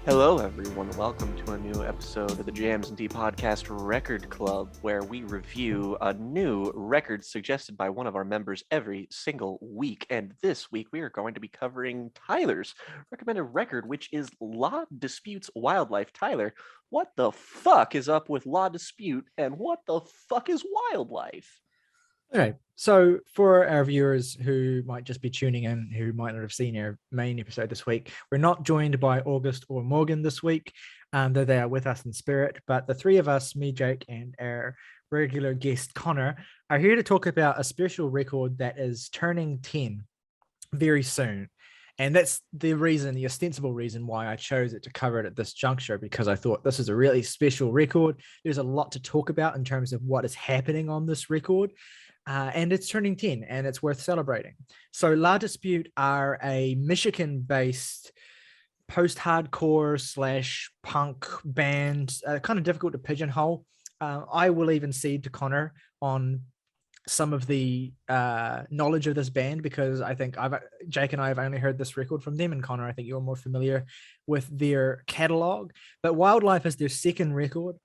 Hello, everyone. Welcome to a new episode of the Jams and Tea Podcast Record Club, where we review a new record suggested by one of our members every single week. And this week, we are going to be covering Tyler's recommended record, which is Law Disputes Wildlife. Tyler, what the fuck is up with Law Dispute, and what the fuck is Wildlife? Okay, so for our viewers who might just be tuning in, who might not have seen our main episode this week, we're not joined by August or Morgan this week, though they are with us in spirit. But the three of us, me, Jake, and our regular guest, Connor, are here to talk about a special record that is turning 10 very soon. And that's the reason, the ostensible reason why I chose it to cover it at this juncture, because I thought this is a really special record. There's a lot to talk about in terms of what is happening on this record. And it's turning 10 and it's worth celebrating. So La Dispute are a Michigan-based post-hardcore / punk band, kind of difficult to pigeonhole. I will even cede to Connor on some of the knowledge of this band, because I think Jake and I have only heard this record from them, and Connor, I think you're more familiar with their catalog. But Wildlife is their second record.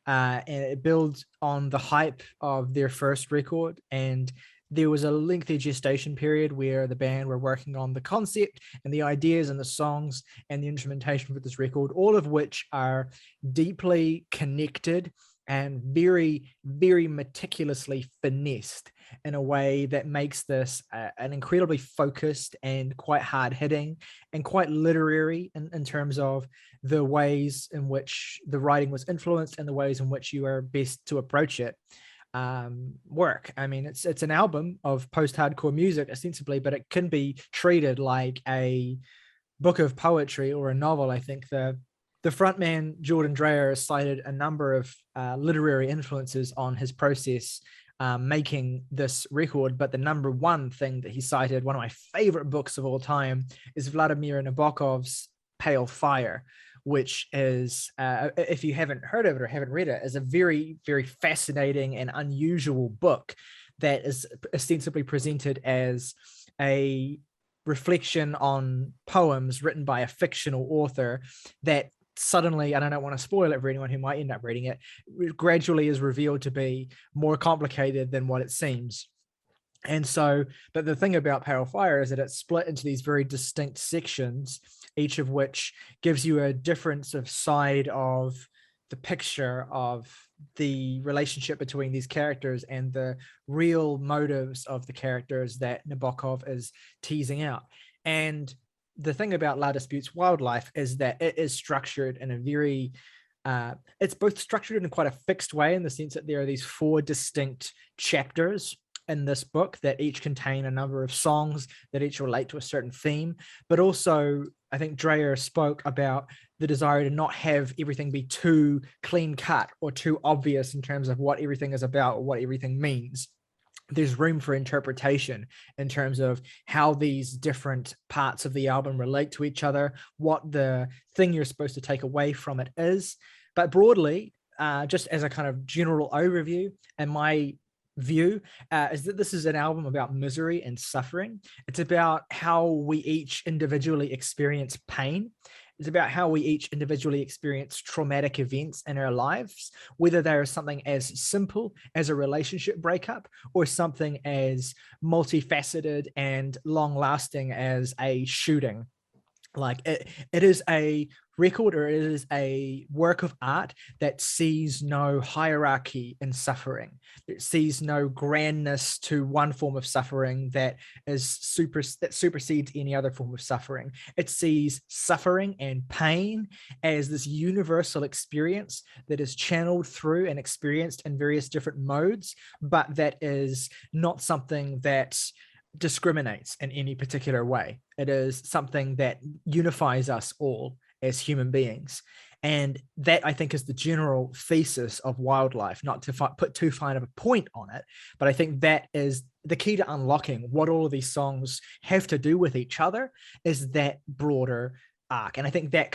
And it builds on the hype of their first record. And there was a lengthy gestation period where the band were working on the concept and the ideas and the songs and the instrumentation for this record, all of which are deeply connected and very, very meticulously finessed in a way that makes this an incredibly focused and quite hard-hitting and quite literary in terms of the ways in which the writing was influenced and the ways in which you are best to approach it work. I mean, it's an album of post-hardcore music, ostensibly, but it can be treated like a book of poetry or a novel. I think the frontman, Jordan Dreyer, cited a number of literary influences on his process making this record, but the number one thing that he cited, one of my favorite books of all time, is Vladimir Nabokov's Pale Fire, which is, if you haven't heard of it or haven't read it, is a very, very fascinating and unusual book that is ostensibly presented as a reflection on poems written by a fictional author that suddenly, and I don't want to spoil it for anyone who might end up reading it, gradually is revealed to be more complicated than what it seems. And so, but the thing about Pale Fire is that it's split into these very distinct sections, each of which gives you a different sort of side of the picture of the relationship between these characters and the real motives of the characters that Nabokov is teasing out. And the thing about La Dispute's Wildlife is that it is structured in a very, it's both structured in quite a fixed way, in the sense that there are these 4 distinct chapters in this book that each contain a number of songs that each relate to a certain theme. But also, I think Dreyer spoke about the desire to not have everything be too clean cut or too obvious in terms of what everything is about or what everything means. There's room for interpretation in terms of how these different parts of the album relate to each other, what the thing you're supposed to take away from it is. But broadly, just as a kind of general overview, and my view is that this is an album about misery and suffering. It's about how we each individually experience pain. It's about how we each individually experience traumatic events in our lives, whether there is something as simple as a relationship breakup or something as multifaceted and long-lasting as a shooting. Like it is a record, or it is a work of art that sees no hierarchy in suffering. It sees no grandness to one form of suffering that supersedes any other form of suffering. It sees suffering and pain as this universal experience that is channeled through and experienced in various different modes, but that is not something that discriminates in any particular way. It is something that unifies us all as human beings. And that, I think, is the general thesis of Wildlife, not to put too fine of a point on it, but I think that is the key to unlocking what all of these songs have to do with each other, is that broader arc. And I think that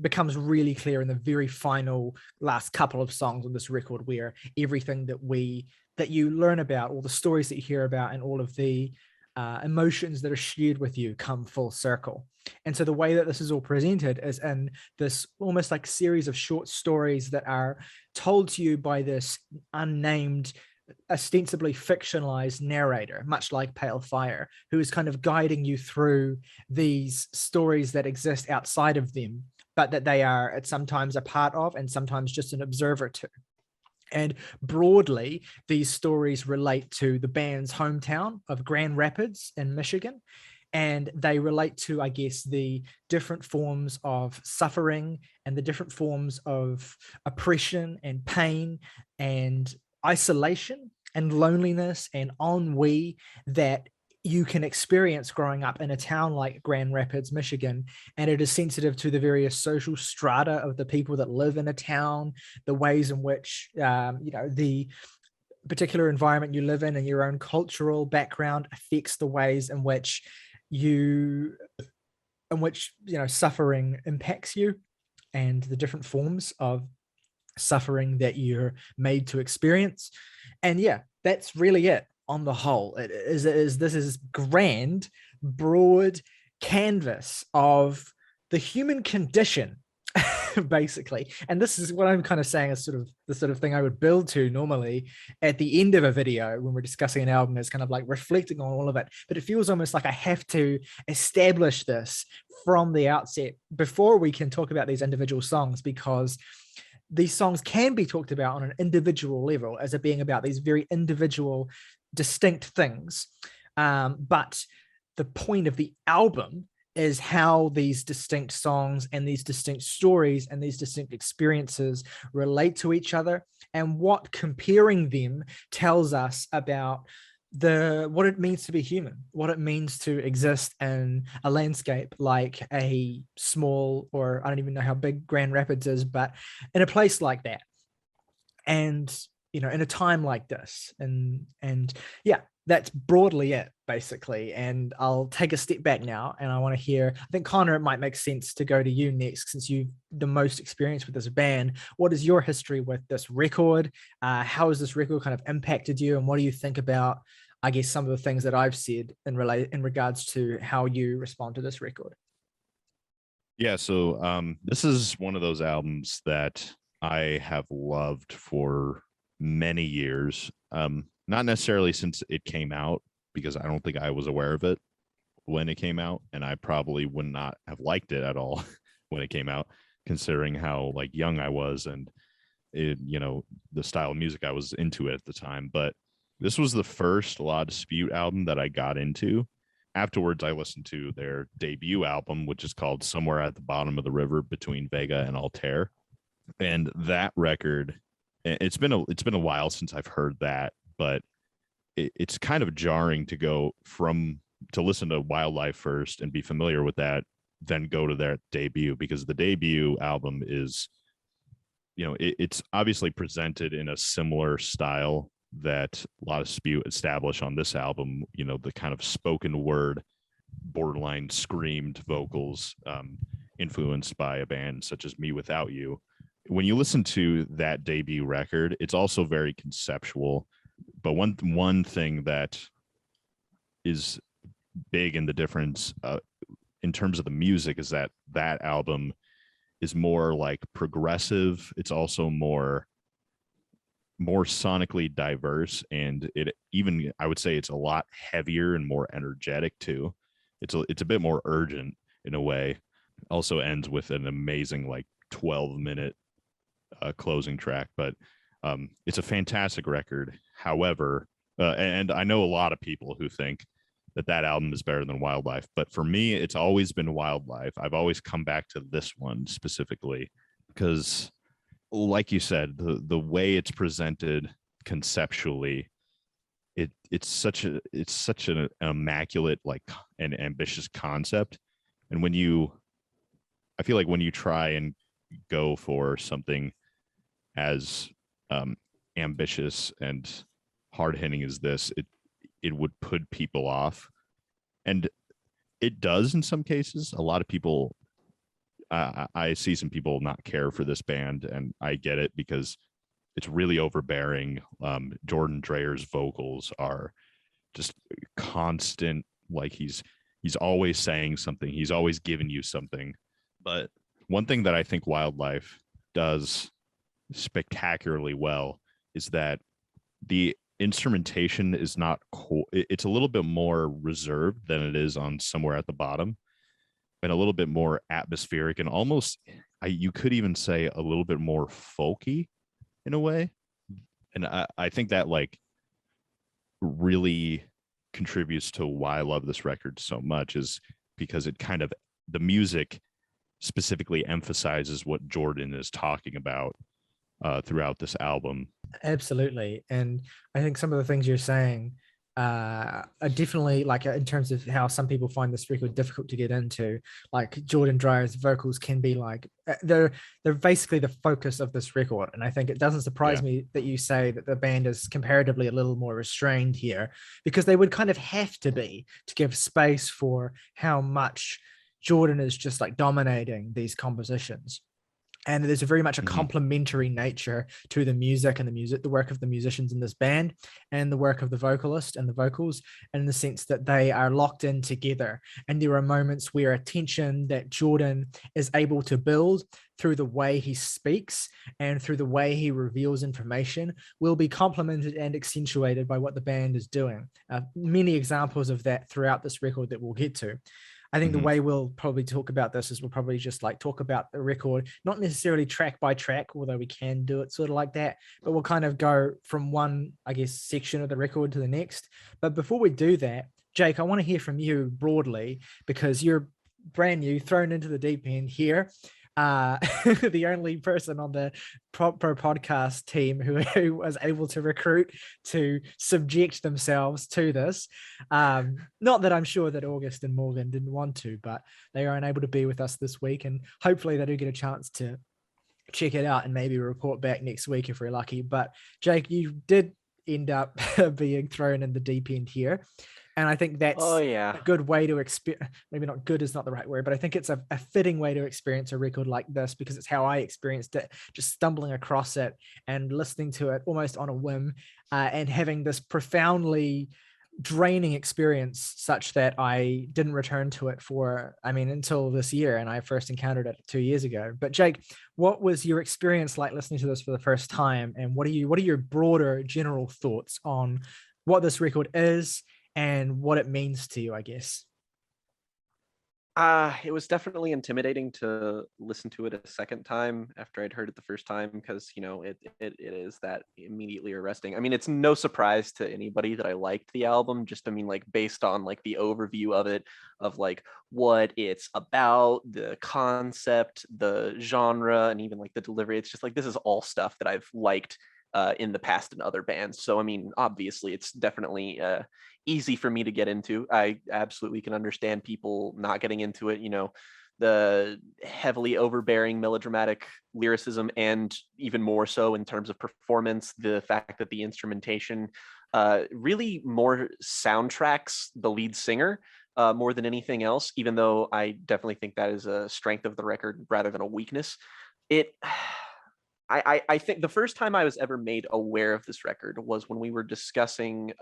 becomes really clear in the very final last couple of songs on this record, where everything that you learn about, all the stories that you hear about, and all of the emotions that are shared with you come full circle. And so the way that this is all presented is in this almost like series of short stories that are told to you by this unnamed, ostensibly fictionalized narrator, much like Pale Fire, who is kind of guiding you through these stories that exist outside of them, but that they are at sometimes a part of and sometimes just an observer to. And broadly, these stories relate to the band's hometown of Grand Rapids in Michigan. And they relate to, I guess, the different forms of suffering and the different forms of oppression and pain and isolation and loneliness and ennui that you can experience growing up in a town like Grand Rapids, Michigan. And it is sensitive to the various social strata of the people that live in a town, the ways in which, the particular environment you live in and your own cultural background affects the ways in which suffering impacts you, and the different forms of suffering that you're made to experience. And yeah, that's really it on the whole. This is grand, broad canvas of the human condition, basically. And this is what I'm kind of saying is sort of the sort of thing I would build to normally at the end of a video when we're discussing an album, is kind of like reflecting on all of it. But it feels almost like I have to establish this from the outset before we can talk about these individual songs, because these songs can be talked about on an individual level as it being about these very individual, distinct things. But the point of the album is how these distinct songs and these distinct stories and these distinct experiences relate to each other, and what comparing them tells us about what it means to be human, what it means to exist in a landscape like a small, or I don't even know how big Grand Rapids is, but in a place like that. And, in a time like this. And yeah, that's broadly it, basically. And I'll take a step back now, and I want to hear, I think, Connor, it might make sense to go to you next, since you've the most experience with this band. What is your history with this record? How has this record kind of impacted you? And what do you think about, I guess, some of the things that I've said in regards to how you respond to this record? Yeah, so this is one of those albums that I have loved for many years. Not necessarily since it came out, because I don't think I was aware of it when it came out, and I probably would not have liked it at all when it came out, considering how young I was and the style of music I was into at the time. But this was the first La Dispute album that I got into. Afterwards, I listened to their debut album, which is called Somewhere at the Bottom of the River Between Vega and Altair. And that record, it's been a while since I've heard that, but it's kind of jarring to go to listen to Wildlife first and be familiar with that, then go to their debut, because the debut album is, it's obviously presented in a similar style that La Dispute established on this album, the kind of spoken word, borderline screamed vocals, influenced by a band such as Me Without You. When you listen to that debut record, it's also very conceptual. But one thing that is big in the difference in terms of the music is that album is more like progressive. It's also more sonically diverse, and I would say it's a lot heavier and more energetic too. It's a bit more urgent in a way. Also ends with an amazing 12-minute closing track, but it's a fantastic record. However, and I know a lot of people who think that album is better than Wildlife, but for me, it's always been Wildlife. I've always come back to this one specifically because, like you said, the way it's presented conceptually, it's such an immaculate an ambitious concept. And I feel like when you try and go for something as ambitious and hard-hitting as this, it would put people off, and it does in some cases. A lot of people, I see some people not care for this band, and I get it because it's really overbearing. Jordan Dreyer's vocals are just constant, like he's always saying something, he's always giving you something. But one thing that I think Wildlife does spectacularly well is that the instrumentation is not it's a little bit more reserved than it is on Somewhere at the Bottom, and a little bit more atmospheric, and almost you could even say a little bit more folky in a way. And I think that like really contributes to why I love this record so much, is because it kind of, the music specifically emphasizes what Jordan is talking about throughout this album. Absolutely. And I think some of the things you're saying are definitely, like, in terms of how some people find this record difficult to get into, like Jordan Dreyer's vocals can be like, they're basically the focus of this record. And I think it doesn't surprise me that you say that the band is comparatively a little more restrained here, because they would kind of have to be, to give space for how much Jordan is just like dominating these compositions. And there's a very much a complementary nature to the music and the work of the musicians in this band, and the work of the vocalist and the vocals, in the sense that they are locked in together. And there are moments where a tension that Jordan is able to build through the way he speaks and through the way he reveals information will be complemented and accentuated by what the band is doing. Many examples of that throughout this record that we'll get to. I think the way we'll probably talk about this is we'll probably just like talk about the record, not necessarily track by track, although we can do it sort of like that, but we'll kind of go from one, I guess, section of the record to the next. But before we do that, Jake, I want to hear from you broadly, because you're brand new, thrown into the deep end here. The only person on the Pro podcast team who was able to recruit to subject themselves to this. Not that I'm sure that August and Morgan didn't want to, but they are unable to be with us this week, and hopefully they do get a chance to check it out and maybe report back next week if we're lucky. But Jake, you did end up being thrown in the deep end here. And I think that's a good way to experience, maybe not good is not the right word, but I think it's a fitting way to experience a record like this, because it's how I experienced it, just stumbling across it and listening to it almost on a whim, and having this profoundly draining experience, such that I didn't return to it until this year, and I first encountered it 2 years ago. But Jake, what was your experience like listening to this for the first time, and what are your broader general thoughts on what this record is and what it means to you, I guess? It was definitely intimidating to listen to it a second time after I'd heard it the first time, because it is that immediately arresting. I mean, it's no surprise to anybody that I liked the album, just like based on like the overview of it, of like what it's about, the concept, the genre, and even like the delivery. It's just like, this is all stuff that I've liked in the past in other bands. So I mean, obviously it's definitely easy for me to get into. I absolutely can understand people not getting into it, the heavily overbearing melodramatic lyricism, and even more so in terms of performance, the fact that the instrumentation really more soundtracks the lead singer more than anything else, even though I definitely think that is a strength of the record rather than a weakness. I think the first time I was ever made aware of this record was when we were discussing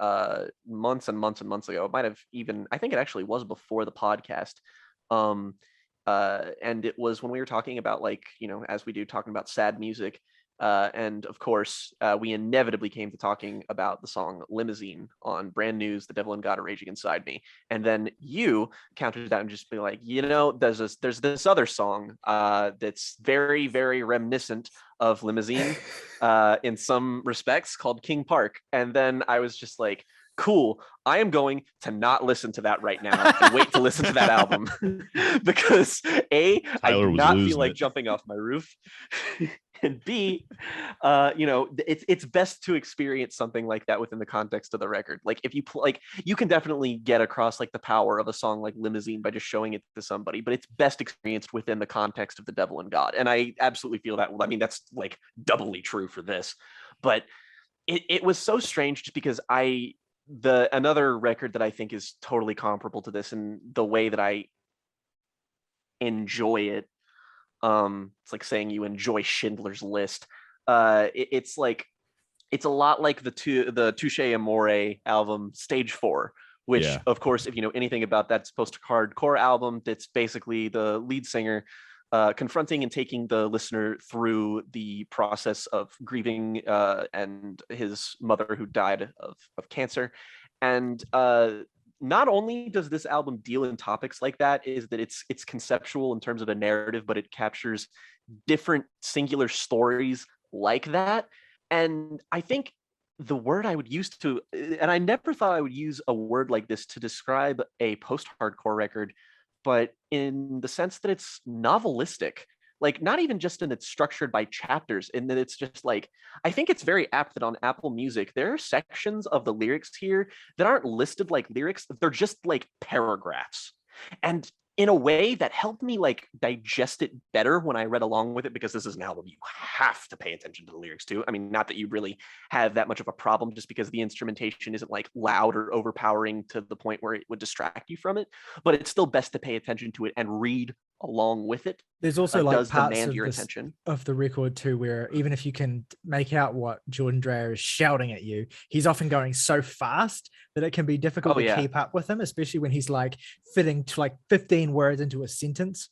months and months and months ago. It might have even, I think it actually was before the podcast. And it was when we were talking about, like, as we do, talking about sad music. And of course, we inevitably came to talking about the song Limousine on Brand New's The Devil and God Are Raging Inside Me. And then you countered that and just be like, there's this other song that's very, very reminiscent of Limousine in some respects, called King Park. And then I was just like, cool, I am going to not listen to that right now and wait to listen to that album. Because I do not feel like jumping off my roof. And B, it's best to experience something like that within the context of the record. Like, if you you can definitely get across like the power of a song like Limousine by just showing it to somebody, but it's best experienced within the context of The Devil and God. And I absolutely feel that. I mean, that's like doubly true for this. But it was so strange, just because another record that I think is totally comparable to this in the way that I enjoy it. It's like saying you enjoy Schindler's List. It's a lot like the Touche Amore album Stage 4, which Yeah. of course, if you know anything about that post-hardcore album, that's basically the lead singer confronting and taking the listener through the process of grieving and his mother who died of cancer. And not only does this album deal in topics like that, is that it's conceptual in terms of a narrative, but it captures different singular stories like that. And I think the word I would use to, and I never thought I would use a word like this to describe a post-hardcore record, but in the sense that it's novelistic, like not even just in it's structured by chapters, and that it's just like, I think it's very apt that on Apple Music there are sections of the lyrics here that aren't listed like lyrics, they're just like paragraphs. And in a way that helped me like digest it better when I read along with it, because this is an album you have to pay attention to the lyrics to. I mean, not that you really have that much of a problem just because the instrumentation isn't like loud or overpowering to the point where it would distract you from it, but it's still best to pay attention to it and read along with it. There's also like Does parts demand of your this attention. of the record too, where even if you can make out what Jordan Dreyer is shouting at you, he's often going so fast that it can be difficult Oh, to yeah. keep up with him, especially when he's like fitting to like 15 words into a sentence.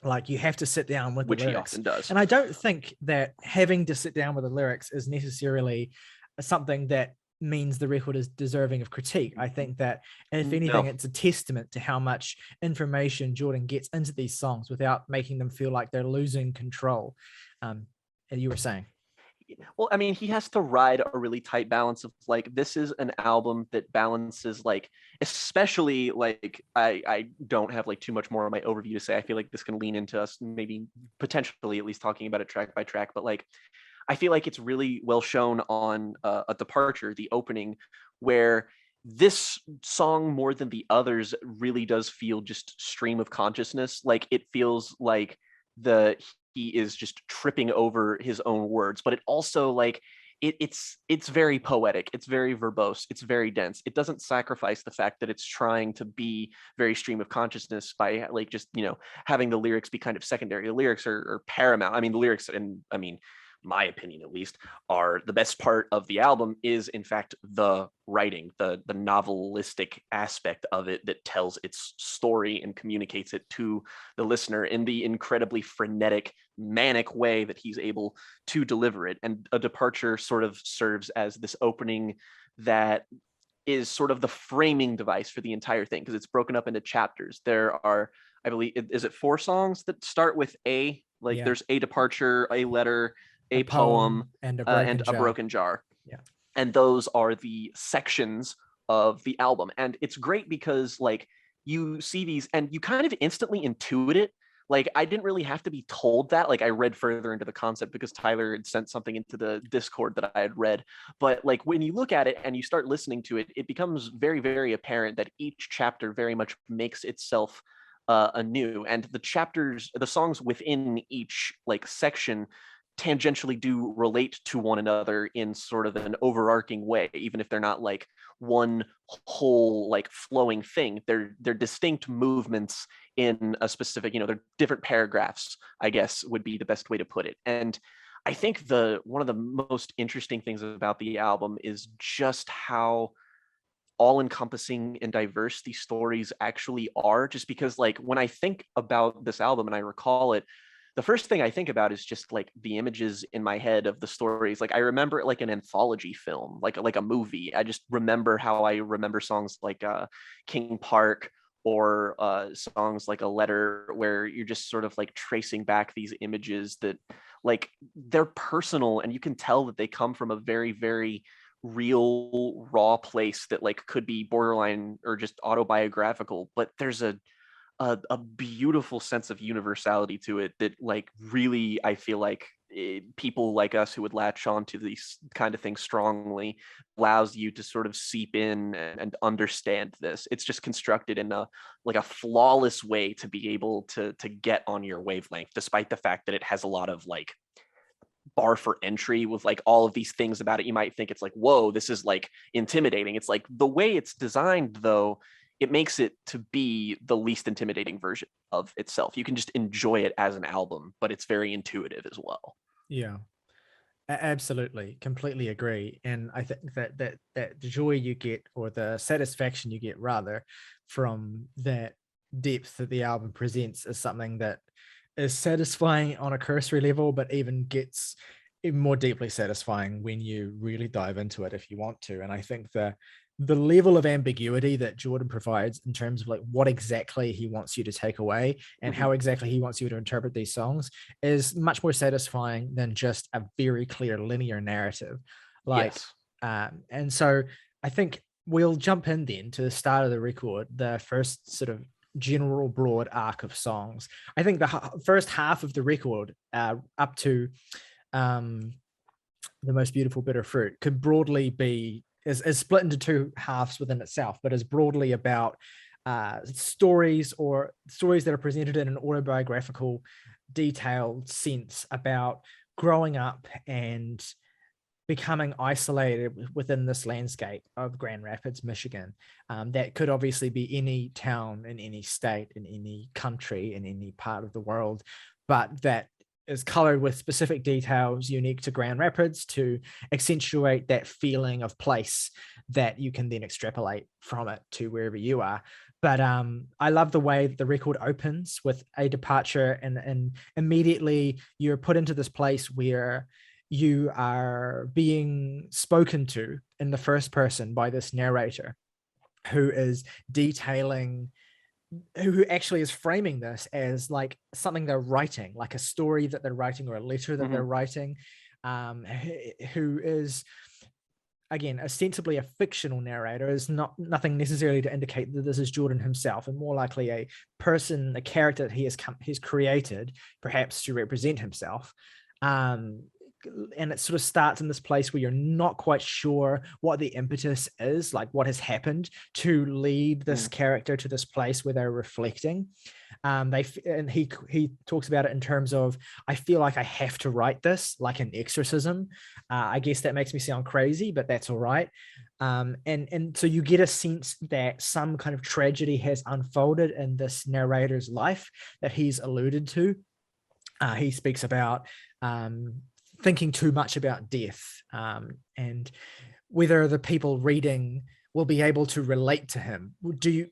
Like you have to sit down with Which the he lyrics. often does. And I don't think that having to sit down with the lyrics is necessarily something that means the record is deserving of critique. I think that if anything, No. it's a testament to how much information Jordan gets into these songs without making them feel like they're losing control. You were saying. Well, I mean, he has to ride a really tight balance of like, this is an album that balances like, especially like, I don't have like too much more of my overview to say. I feel like this can lean into us maybe potentially at least talking about it track by track, but like, I feel like it's really well shown on a Departure, the opening, where this song more than the others really does feel just stream of consciousness. Like it feels like he is just tripping over his own words, but it also like it's very poetic, it's very verbose, it's very dense. It doesn't sacrifice the fact that it's trying to be very stream of consciousness by like just, you know, having the lyrics be kind of secondary. The lyrics are paramount. I mean, the lyrics, and I mean, my opinion at least, are the best part of the album is in fact the writing, the novelistic aspect of it that tells its story and communicates it to the listener in the incredibly frenetic, manic way that he's able to deliver it. And A Departure sort of serves as this opening that is sort of the framing device for the entire thing, because it's broken up into chapters. There are, I believe, is it 4 songs that start with A? Like there's A Departure, A Letter, a poem, and and a broken jar. Yeah. And those are the sections of the album. And it's great because like you see these and you kind of instantly intuit it. Like I didn't really have to be told that. Like I read further into the concept because Tyler had sent something into the Discord that I had read. But like when you look at it and you start listening to it, it becomes very, very apparent that each chapter very much makes itself anew. And the songs within each like section tangentially do relate to one another in sort of an overarching way, even if they're not like one whole like flowing thing. They're distinct movements in a specific, you know, they're different paragraphs, I guess would be the best way to put it. And I think one of the most interesting things about the album is just how all-encompassing and diverse these stories actually are. Just because like when I think about this album and I recall it, the first thing I think about is just like the images in my head of the stories. Like I remember it like an anthology film, like a movie. I just remember how I remember songs like King Park, or songs like A Letter, where you're just sort of like tracing back these images that like they're personal, and you can tell that they come from a very, very real raw place that like could be borderline or just autobiographical, but there's a beautiful sense of universality to it that like really I feel like people like us who would latch on to these kind of things strongly allows you to sort of seep in and understand this. It's just constructed in a like a flawless way to be able to get on your wavelength, despite the fact that it has a lot of like bar for entry with like all of these things about it. You might think it's like, whoa, this is like intimidating. It's like the way it's designed though, it makes it to be the least intimidating version of itself. You can just enjoy it as an album, but it's very intuitive as well. Yeah. Absolutely, completely agree. And I think that the joy you get, or the satisfaction you get rather, from that depth that the album presents is something that is satisfying on a cursory level, but even gets even more deeply satisfying when you really dive into it if you want to. And I think the level of ambiguity that Jordan provides in terms of like what exactly he wants you to take away and Mhm. how exactly he wants you to interpret these songs is much more satisfying than just a very clear linear narrative. Like, Yes. and so I think we'll jump in then to the start of the record, the first sort of general broad arc of songs. I think the first half of the record, up to um, the most beautiful bitter fruit, could broadly be is split into two halves within itself, but is broadly about stories, or stories that are presented in an autobiographical, detailed sense about growing up and becoming isolated within this landscape of Grand Rapids, Michigan. That could obviously be any town in any state, in any country, in any part of the world, but that is colored with specific details unique to Grand Rapids to accentuate that feeling of place that you can then extrapolate from it to wherever you are. But I love the way that the record opens with a departure, and immediately you're put into this place where you are being spoken to in the first person by this narrator who is detailing, who actually is framing this as like something they're writing, like a story that they're writing or a letter that they're writing, who is again ostensibly a fictional narrator, is nothing necessarily to indicate that this is Jordan himself, and more likely a person, a character that he's created perhaps to represent himself. um and it sort of starts in this place where you're not quite sure what the impetus is, like what has happened to lead this character to this place where they're reflecting. He talks about it in terms of, I feel like I have to write this like an exorcism. I guess that makes me sound crazy, but that's all right. And so you get a sense that some kind of tragedy has unfolded in this narrator's life that he's alluded to. He speaks about thinking too much about death, and whether the people reading will be able to relate to him.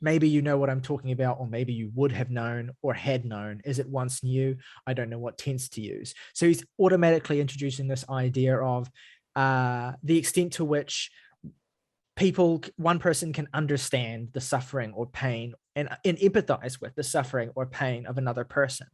Maybe you know what I'm talking about, or maybe you would have known or had known. Is it once new? I don't know what tense to use. So he's automatically introducing this idea of the extent to which one person can understand the suffering or pain and empathize with the suffering or pain of another person.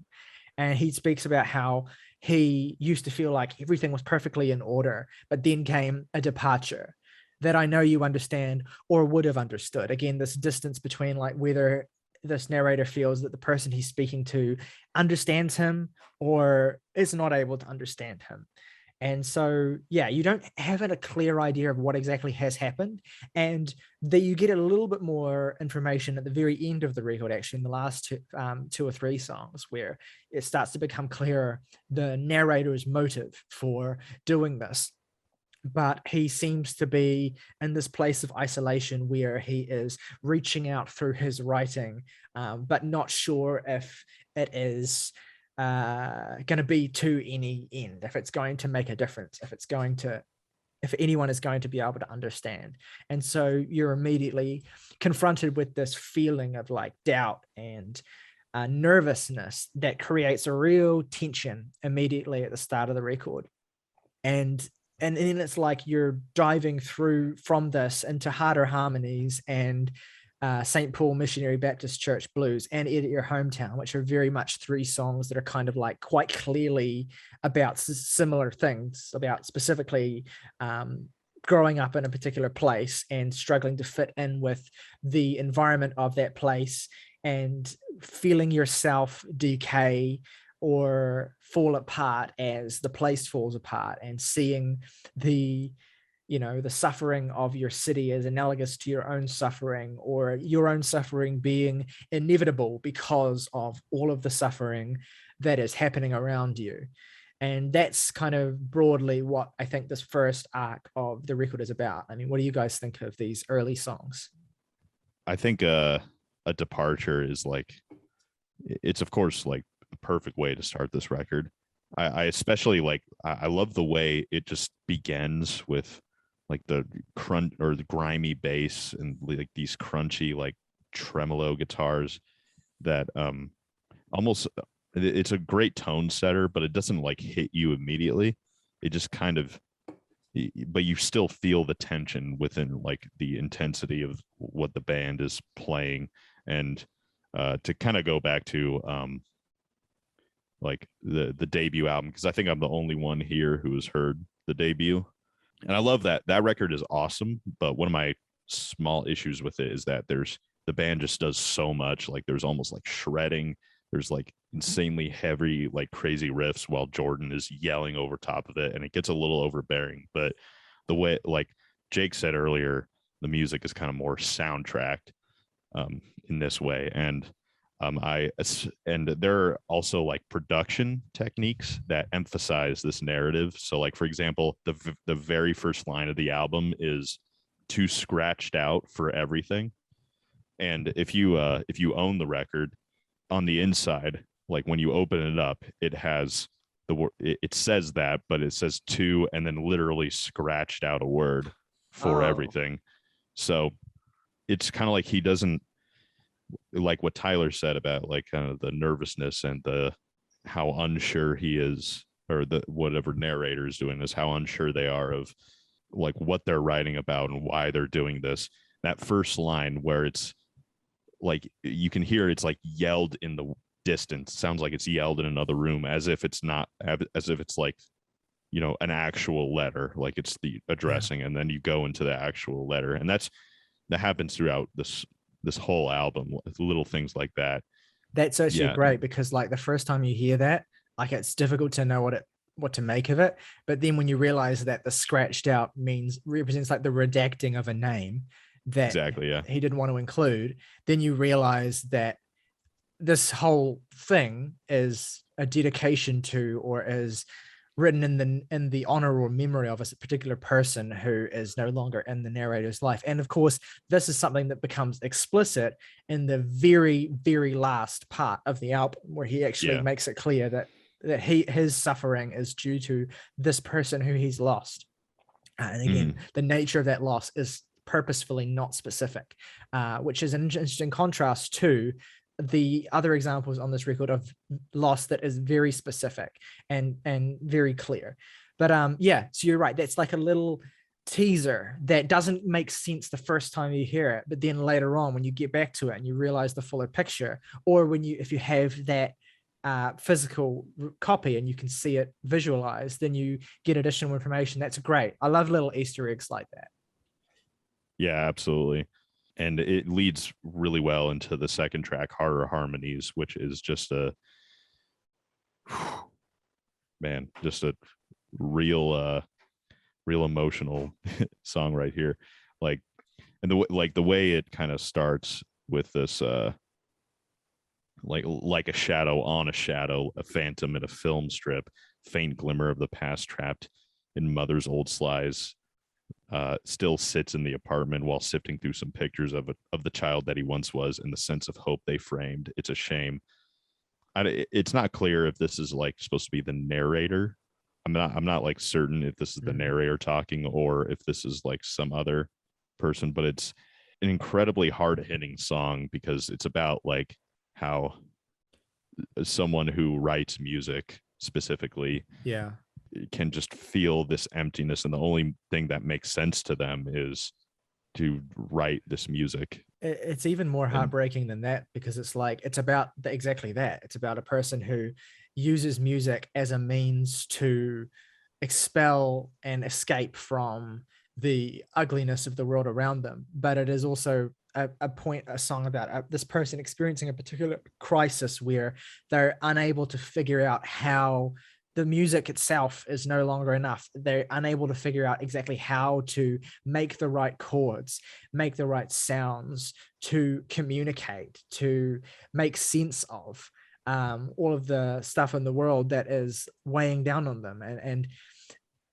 And he speaks about how he used to feel like everything was perfectly in order, but then came a departure that I know you understand or would have understood. Again, this distance between like whether this narrator feels that the person he's speaking to understands him or is not able to understand him. And so, yeah, you don't have a clear idea of what exactly has happened. And that you get a little bit more information at the very end of the record, actually, in the last two or three songs, where it starts to become clearer the narrator's motive for doing this. But he seems to be in this place of isolation where he is reaching out through his writing, but not sure if it is going to be to any end, if it's going to make a difference, if anyone is going to be able to understand. And so you're immediately confronted with this feeling of like doubt and nervousness that creates a real tension immediately at the start of the record. And then it's like you're diving through from this into harder harmonies and St. Paul Missionary Baptist Church Blues and Edit Your Hometown, which are very much three songs that are kind of like quite clearly about similar things, about specifically growing up in a particular place and struggling to fit in with the environment of that place and feeling yourself decay or fall apart as the place falls apart, and seeing the suffering of your city as analogous to your own suffering, or your own suffering being inevitable because of all of the suffering that is happening around you. And that's kind of broadly what I think this first arc of the record is about. I mean, what do you guys think of these early songs? I think a departure is like, it's of course like a perfect way to start this record. I especially like, I love the way it just begins with like the crunch or the grimy bass and like these crunchy like tremolo guitars that almost, it's a great tone setter, but it doesn't like hit you immediately. It just kind of, but you still feel the tension within like the intensity of what the band is playing. And to kind of go back to like the debut album, because I think I'm the only one here who has heard the debut, and I love that record is awesome. But one of my small issues with it is that the band just does so much. Like there's almost like shredding. There's like insanely heavy, like crazy riffs while Jordan is yelling over top of it, and it gets a little overbearing. But the way, like Jake said earlier, the music is kind of more soundtracked in this way, and there are also like production techniques that emphasize this narrative. So, like for example, the very first line of the album is "too scratched out for everything," and if you own the record, on the inside, like when you open it up, it has the word, it says that, but it says "to" and then literally scratched out a word for everything. So it's kind of like he doesn't, like what Tyler said about like kind of the nervousness and the how unsure he is, or the whatever narrator is doing this, how unsure they are of like what they're writing about and why they're doing this. That first line where it's like you can hear it's like yelled in the distance, sounds like it's yelled in another room, as if it's not, as if it's like, you know, an actual letter, like it's the addressing, and then you go into the actual letter, and that happens throughout this whole album, little things like that. That's actually great, because like the first time you hear that, like it's difficult to know what to make of it. But then when you realize that the scratched out represents like the redacting of a name that he didn't want to include, then you realize that this whole thing is a dedication to, or is written in the honor or memory of a particular person who is no longer in the narrator's life. And of course, this is something that becomes explicit in the very, very last part of the album, where he actually makes it clear that his suffering is due to this person who he's lost. And again, the nature of that loss is purposefully not specific, which is an interesting contrast to the other examples on this record of loss that is very specific and very clear. But so you're right, that's like a little teaser that doesn't make sense the first time you hear it, but then later on when you get back to it and you realize the fuller picture, or if you have that physical copy and you can see it visualized, then you get additional information. That's great. I love little Easter eggs like that. Yeah, absolutely. And it leads really well into the second track, Harmonies, which is just a real emotional song right here. Like, and the way it kind of starts with this like a shadow on a shadow, a phantom in a film strip, faint glimmer of the past trapped in mother's old slides, still sits in the apartment while sifting through some pictures of the child that he once was, and the sense of hope they framed. It's a shame. It's not clear if this is like supposed to be the narrator. I'm not like certain if this is the narrator talking or if this is like some other person, but it's an incredibly hard-hitting song because it's about like how someone who writes music specifically can just feel this emptiness, and the only thing that makes sense to them is to write this music. It's even more heartbreaking than that, because it's like it's about exactly that. It's about a person who uses music as a means to expel and escape from the ugliness of the world around them, but it is also a song about this person experiencing a particular crisis where they're unable to figure out how the music itself is no longer enough. They're unable to figure out exactly how to make the right chords, make the right sounds, to communicate, to make sense of all of the stuff in the world that is weighing down on them.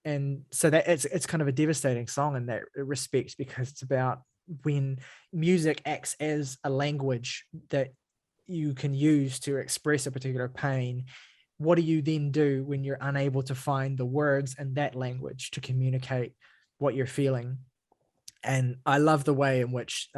And so that it's kind of a devastating song in that respect, because it's about when music acts as a language that you can use to express a particular pain, what do you then do when you're unable to find the words in that language to communicate what you're feeling? And I love the way in which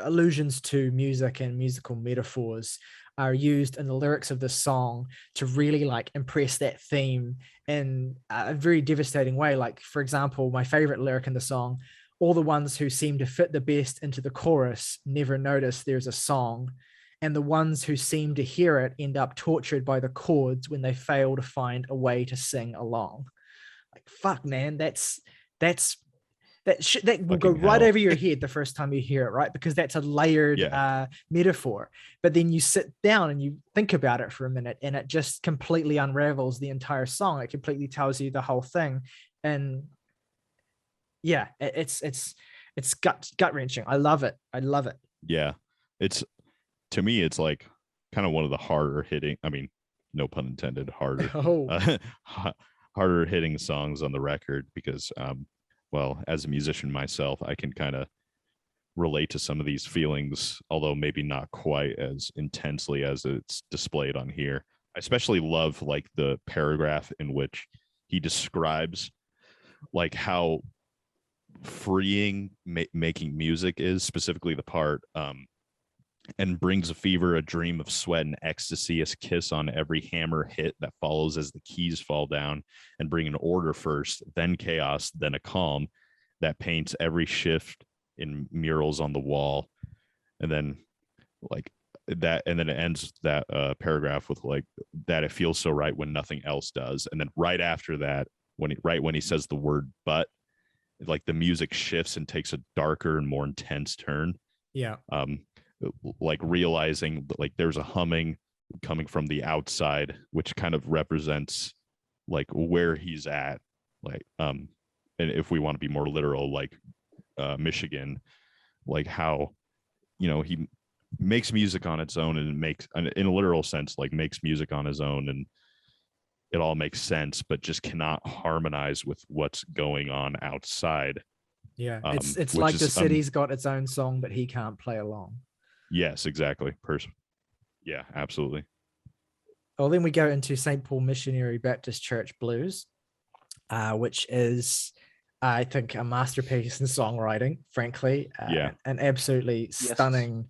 allusions to music and musical metaphors are used in the lyrics of the song to really like impress that theme in a very devastating way. Like, for example, my favorite lyric in the song, all the ones who seem to fit the best into the chorus never notice there's a song, and the ones who seem to hear it end up tortured by the chords when they fail to find a way to sing along. Like, fuck, man, that's that will go Fucking right hell. over your head the first time you hear it, right? Because that's a layered Yeah. metaphor. But then you sit down and you think about it for a minute, and it just completely unravels the entire song. It completely tells you the whole thing, and yeah, it's gut wrenching. I love it. I love it. Yeah. It's, to me, it's like kind of one of the harder hitting, I mean, no pun intended, harder, Oh, harder hitting songs on the record because, well, as a musician myself, I can kind of relate to some of these feelings, although maybe not quite as intensely as it's displayed on here. I especially love like the paragraph in which he describes like how freeing making music is, specifically the part and brings a fever, a dream of sweat and ecstasy, a kiss on every hammer hit that follows as the keys fall down, and bring an order first, then chaos, then a calm that paints every shift in murals on the wall. And then like that, and then it ends that paragraph with like that it feels so right when nothing else does. And then right after that, when he says the word but, like the music shifts and takes a darker and more intense turn. yeah. Like realizing that like there's a humming coming from the outside, which kind of represents like where he's at, like and if we want to be more literal, like Michigan, like how, you know, he makes music on its own and makes, in a literal sense, like makes music on his own, and it all makes sense, but just cannot harmonize with what's going on outside. Yeah, it's Which like the is city's got its own song, but he can't play along. yes, exactly. Yeah, absolutely. Well, then we go into St. Paul Missionary Baptist Church Blues, which is, I think, a masterpiece in songwriting, frankly, Yeah. an absolutely Yes. stunning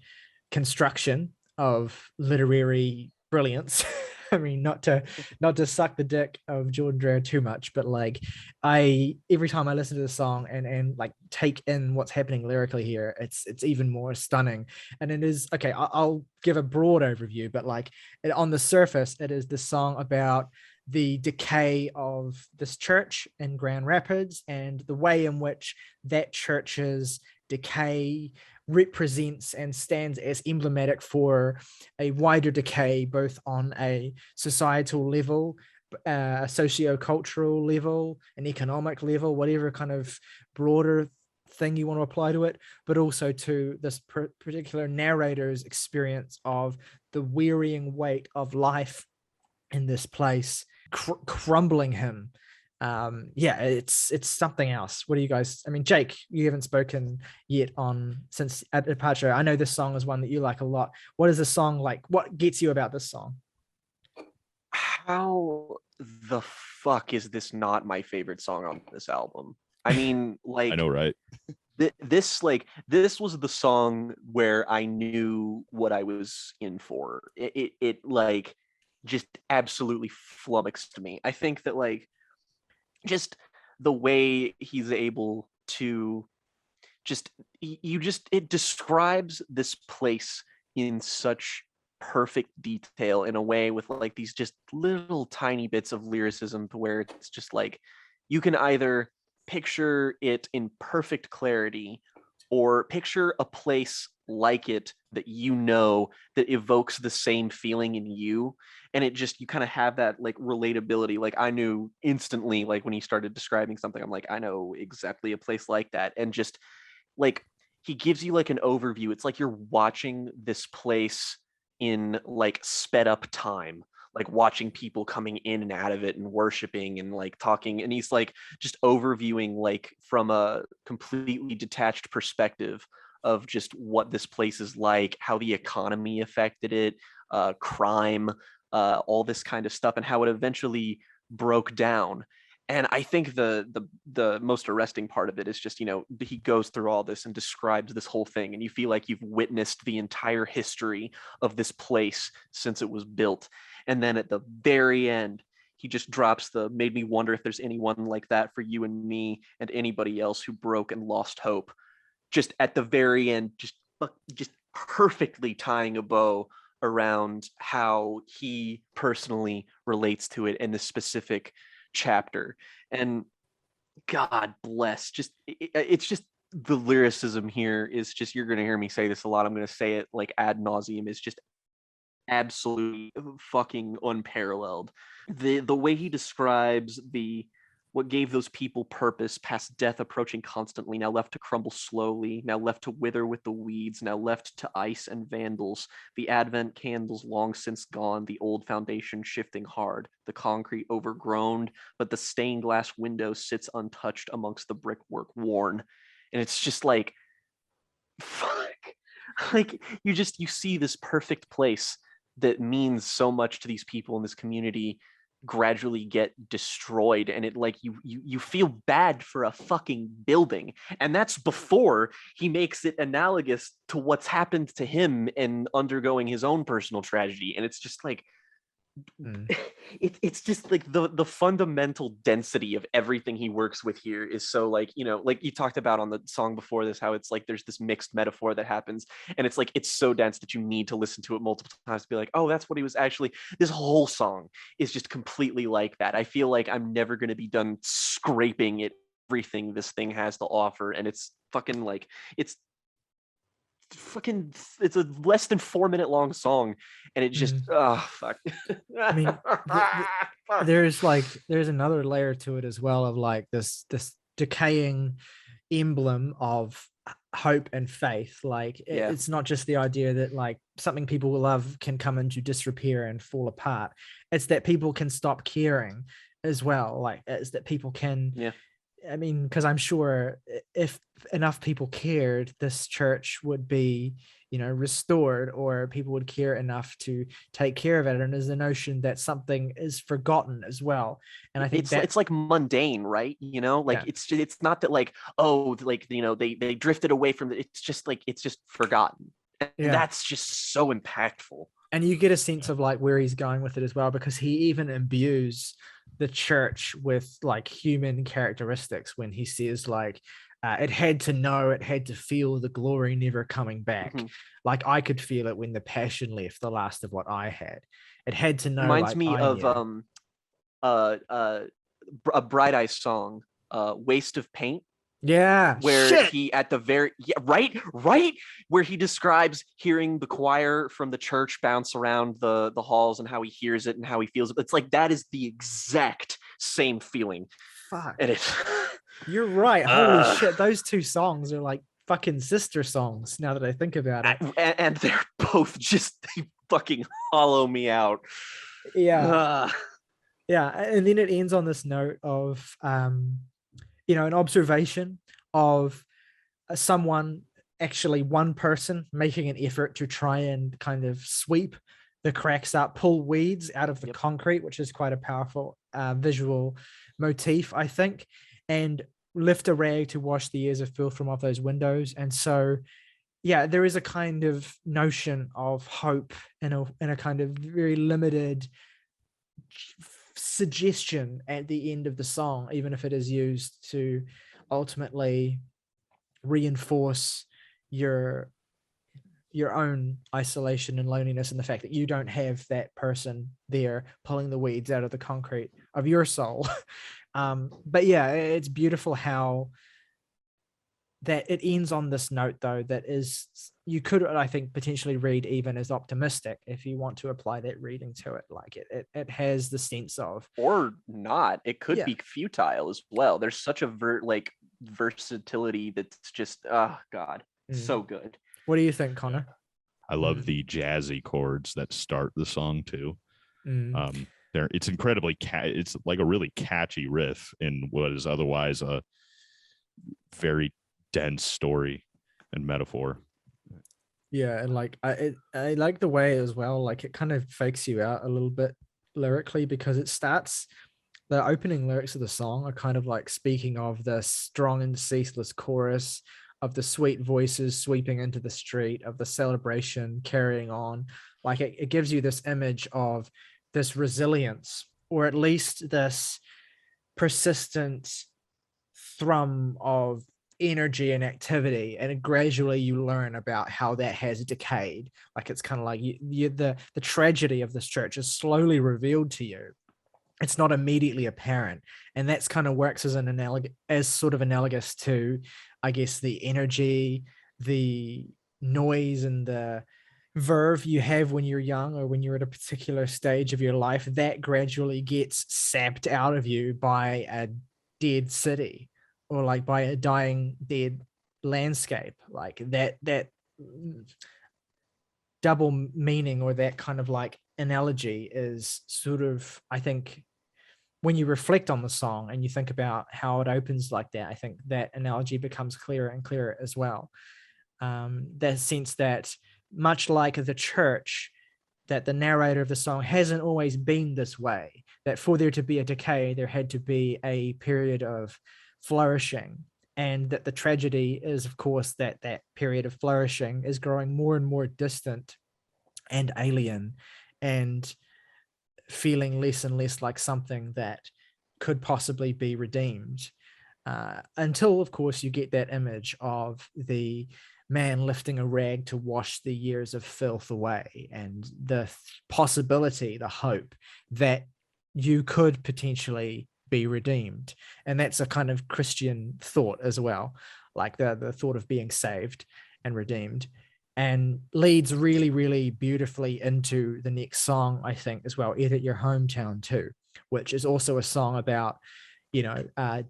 construction of literary brilliance. I mean, not to suck the dick of Jordan Dreher too much, but like every time I listen to the song and like take in what's happening lyrically here, it's even more stunning. And it is okay. I'll give a broad overview, but like on the surface, it is the song about the decay of this church in Grand Rapids and the way in which that church's decay represents and stands as emblematic for a wider decay, both on a societal level, a socio-cultural level, an economic level, whatever kind of broader thing you want to apply to it, but also to this particular narrator's experience of the wearying weight of life in this place crumbling him. Yeah, it's something else. What do you guys, I mean, Jake, you haven't spoken yet on since at departure. I know this song is one that you like a lot. What is the song like? What gets you about this song? How the fuck is this not my favorite song on this album? I mean, like, I know, right? this was the song where I knew what I was in for. It like just absolutely flummoxed me. I think that like just the way he's able to just it describes this place in such perfect detail in a way with like these just little tiny bits of lyricism to where it's just like you can either picture it in perfect clarity or picture a place like it that you know that evokes the same feeling in you, and it just you kind of have that like relatability. Like I knew instantly, like when he started describing something, I'm like, I know exactly a place like that. And just like he gives you like an overview. It's like you're watching this place in like sped up time, like watching people coming in and out of it and worshiping and like talking, and he's like just overviewing like from a completely detached perspective of just what this place is like, how the economy affected it, crime, all this kind of stuff, and how it eventually broke down. And I think the most arresting part of it is just, he goes through all this and describes this whole thing, and you feel like you've witnessed the entire history of this place since it was built. And then at the very end, he just drops made me wonder if there's anyone like that for you and me and anybody else who broke and lost hope. Just at the very end, just perfectly tying a bow around how he personally relates to it in this specific chapter. And God bless, it's just the lyricism here is just, you're going to hear me say this a lot, I'm going to say it like ad nauseum, is just absolutely fucking unparalleled. The way he describes what gave those people purpose, past death approaching constantly, now left to crumble slowly, now left to wither with the weeds, now left to ice and vandals, the advent candles long since gone, the old foundation shifting hard, the concrete overgrown, but the stained glass window sits untouched amongst the brickwork worn. And it's just like, fuck. Like, you see this perfect place that means so much to these people in this community gradually get destroyed, and it, like, you feel bad for a fucking building. And that's before he makes it analogous to what's happened to him and undergoing his own personal tragedy. And it's just like, it's just like the fundamental density of everything he works with here is so, like, like you talked about on the song before this, how it's like there's this mixed metaphor that happens, and it's like it's so dense that you need to listen to it multiple times to be like, oh, that's what he was actually. This whole song is just completely like that. I feel like I'm never going to be done scraping at everything this thing has to offer, and it's fucking like it's a less than 4-minute long song, and it just fuck. I mean, there's another layer to it as well, of like this decaying emblem of hope and faith. Like, it's not just the idea that like something people love can come into disrepair and fall apart. It's that people can stop caring as well. Like, it's that people can I mean, because I'm sure if enough people cared, this church would be, restored, or people would care enough to take care of it. And there's the notion that something is forgotten as well. And I think it's like mundane, right? It's not that like, oh, like, they drifted away from it. It's just like, it's just forgotten. And that's just so impactful. And you get a sense of like where he's going with it as well, because he even imbues the church with like human characteristics when he says like, it had to know, it had to feel the glory never coming back. Like, I could feel it when the passion left, the last of what I had. It had to know. Reminds me of a Bright Eyes song, Waste of Paint. Yeah, where he at the very right where he describes hearing the choir from the church bounce around the halls, and how he hears it and how he feels it. It's like that is the exact same feeling. Fuck. And it's you're right. Holy shit, those two songs are like fucking sister songs now that I think about it. And they're both just, they fucking hollow me out. Yeah. And then it ends on this note of an observation of someone, actually one person, making an effort to try and kind of sweep the cracks up, pull weeds out of the concrete, which is quite a powerful visual motif, I think, and lift a rag to wash the years of filth from off those windows. And so, there is a kind of notion of hope in a kind of very limited suggestion at the end of the song, even if it is used to ultimately reinforce your own isolation and loneliness, and the fact that you don't have that person there pulling the weeds out of the concrete of your soul. But it's beautiful how that it ends on this note, though, that is, you could, I think, potentially read even as optimistic if you want to apply that reading to it. Like it has the sense of, or not, it could be futile as well. There's such a versatility that's just, oh God, so good. What do you think, Connor? I love the jazzy chords that start the song too. It's incredibly it's like a really catchy riff in what is otherwise a very dense story and metaphor. Yeah, and like I like the way as well, like it kind of fakes you out a little bit lyrically, because it starts, the opening lyrics of the song are kind of like speaking of the strong and ceaseless chorus of the sweet voices sweeping into the street, of the celebration carrying on. Like it gives you this image of this resilience, or at least this persistent thrum of energy and activity, and gradually you learn about how that has decayed. Like it's kind of like the tragedy of this church is slowly revealed to you. It's not immediately apparent, and that's kind of works as an as sort of analogous to, I guess, the energy, the noise, and the verve you have when you're young, or when you're at a particular stage of your life, that gradually gets sapped out of you by a dead city, or like by a dying dead landscape. Like that double meaning, or that kind of like analogy, is sort of, I think, when you reflect on the song and you think about how it opens like that, I think that analogy becomes clearer and clearer as well. That sense that, much like the church, that the narrator of the song hasn't always been this way, that for there to be a decay, there had to be a period of flourishing. And that the tragedy is, of course, that that period of flourishing is growing more and more distant and alien, and feeling less and less like something that could possibly be redeemed. Until, of course, you get that image of the man lifting a rag to wash the years of filth away, and the possibility, the hope that you could potentially be redeemed. And that's a kind of Christian thought as well, like the thought of being saved and redeemed, and leads really, really beautifully into the next song, I think, as well, Edit Your Hometown Too, which is also a song about,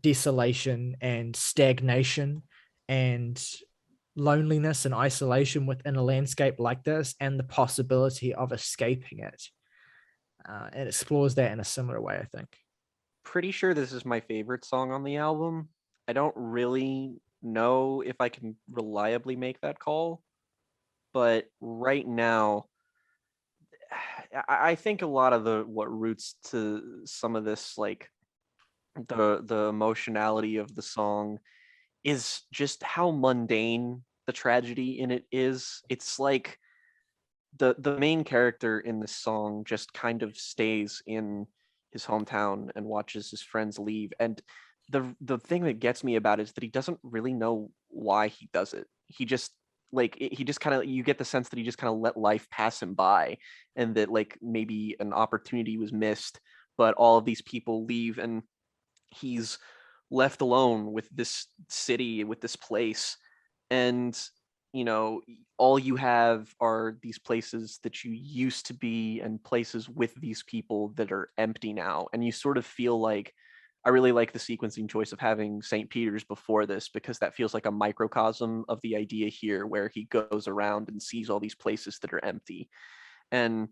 desolation and stagnation and loneliness and isolation within a landscape like this, and the possibility of escaping it. It explores that in a similar way, I think. Pretty sure this is my favorite song on the album. I don't really know if I can reliably make that call, but right now, I think a lot of what roots to some of this, like the emotionality of the song, is just how mundane the tragedy in it is. It's like the main character in this song just kind of stays in his hometown and watches his friends leave. And the thing that gets me about it is that he doesn't really know why he does it. He just, he just kind of, you get the sense that he just kind of let life pass him by, and that like maybe an opportunity was missed, but all of these people leave and he's left alone with this city, with this place. And all you have are these places that you used to be, and places with these people that are empty now. And you sort of feel like, I really like the sequencing choice of having St. Peter's before this, because that feels like a microcosm of the idea here, where he goes around and sees all these places that are empty. And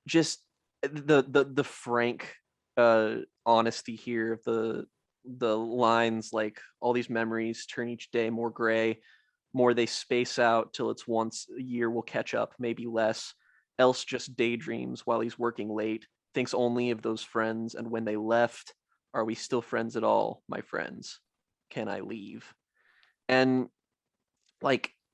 just the frank honesty here of the lines, like, all these memories turn each day more gray, more they space out till it's once a year will catch up, maybe less, else just daydreams while he's working late, thinks only of those friends, and when they left, are we still friends at all, my friends? Can I leave? And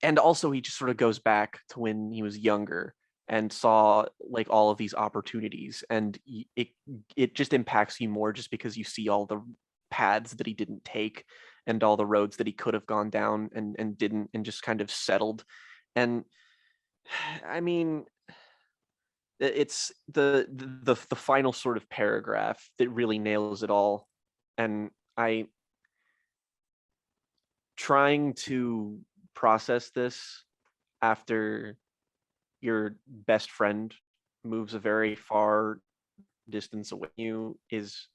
and also he just sort of goes back to when he was younger and saw like all of these opportunities, and it just impacts you more just because you see all the paths that he didn't take, and all the roads that he could have gone down and didn't, and just kind of settled. And I mean, it's the final sort of paragraph that really nails it all. And I trying to process this after your best friend moves a very far distance away from you is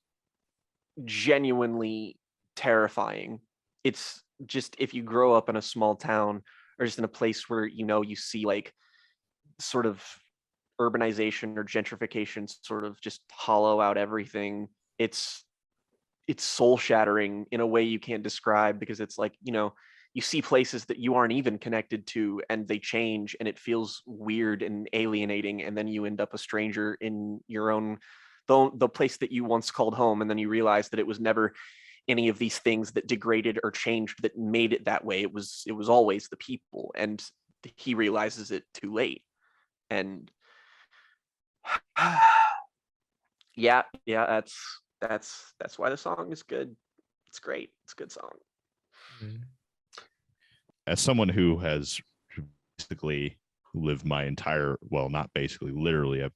genuinely terrifying. It's just, if you grow up in a small town, or just in a place where you see like sort of urbanization or gentrification sort of just hollow out everything, it's soul shattering in a way you can't describe, because it's like, you see places that you aren't even connected to, and they change, and it feels weird and alienating, and then you end up a stranger in your own the place that you once called home, and then you realize that it was never any of these things that degraded or changed that made it that way. It was always the people, and he realizes it too late. And yeah, that's why the song is good. It's great. It's a good song. As someone who has basically lived my entire, well, not basically, literally, I've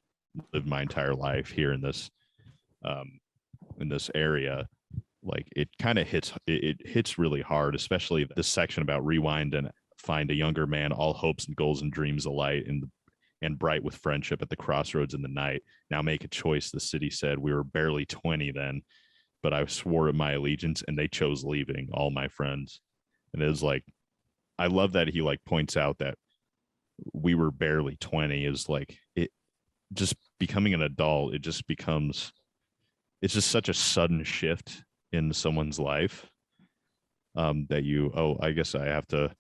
lived my entire life here in this area, like it kind of hits really hard, especially this section about rewind and find a younger man, all hopes and goals and dreams alight, and bright with friendship at the crossroads in the night. Now make a choice, the city said. We were barely 20 then, but I swore at my allegiance, and they chose leaving, all my friends. And it was like, I love that he like points out that we were barely 20 is like, it just becoming an adult, it just becomes, it's just such a sudden shift in someone's life, that I guess I have to,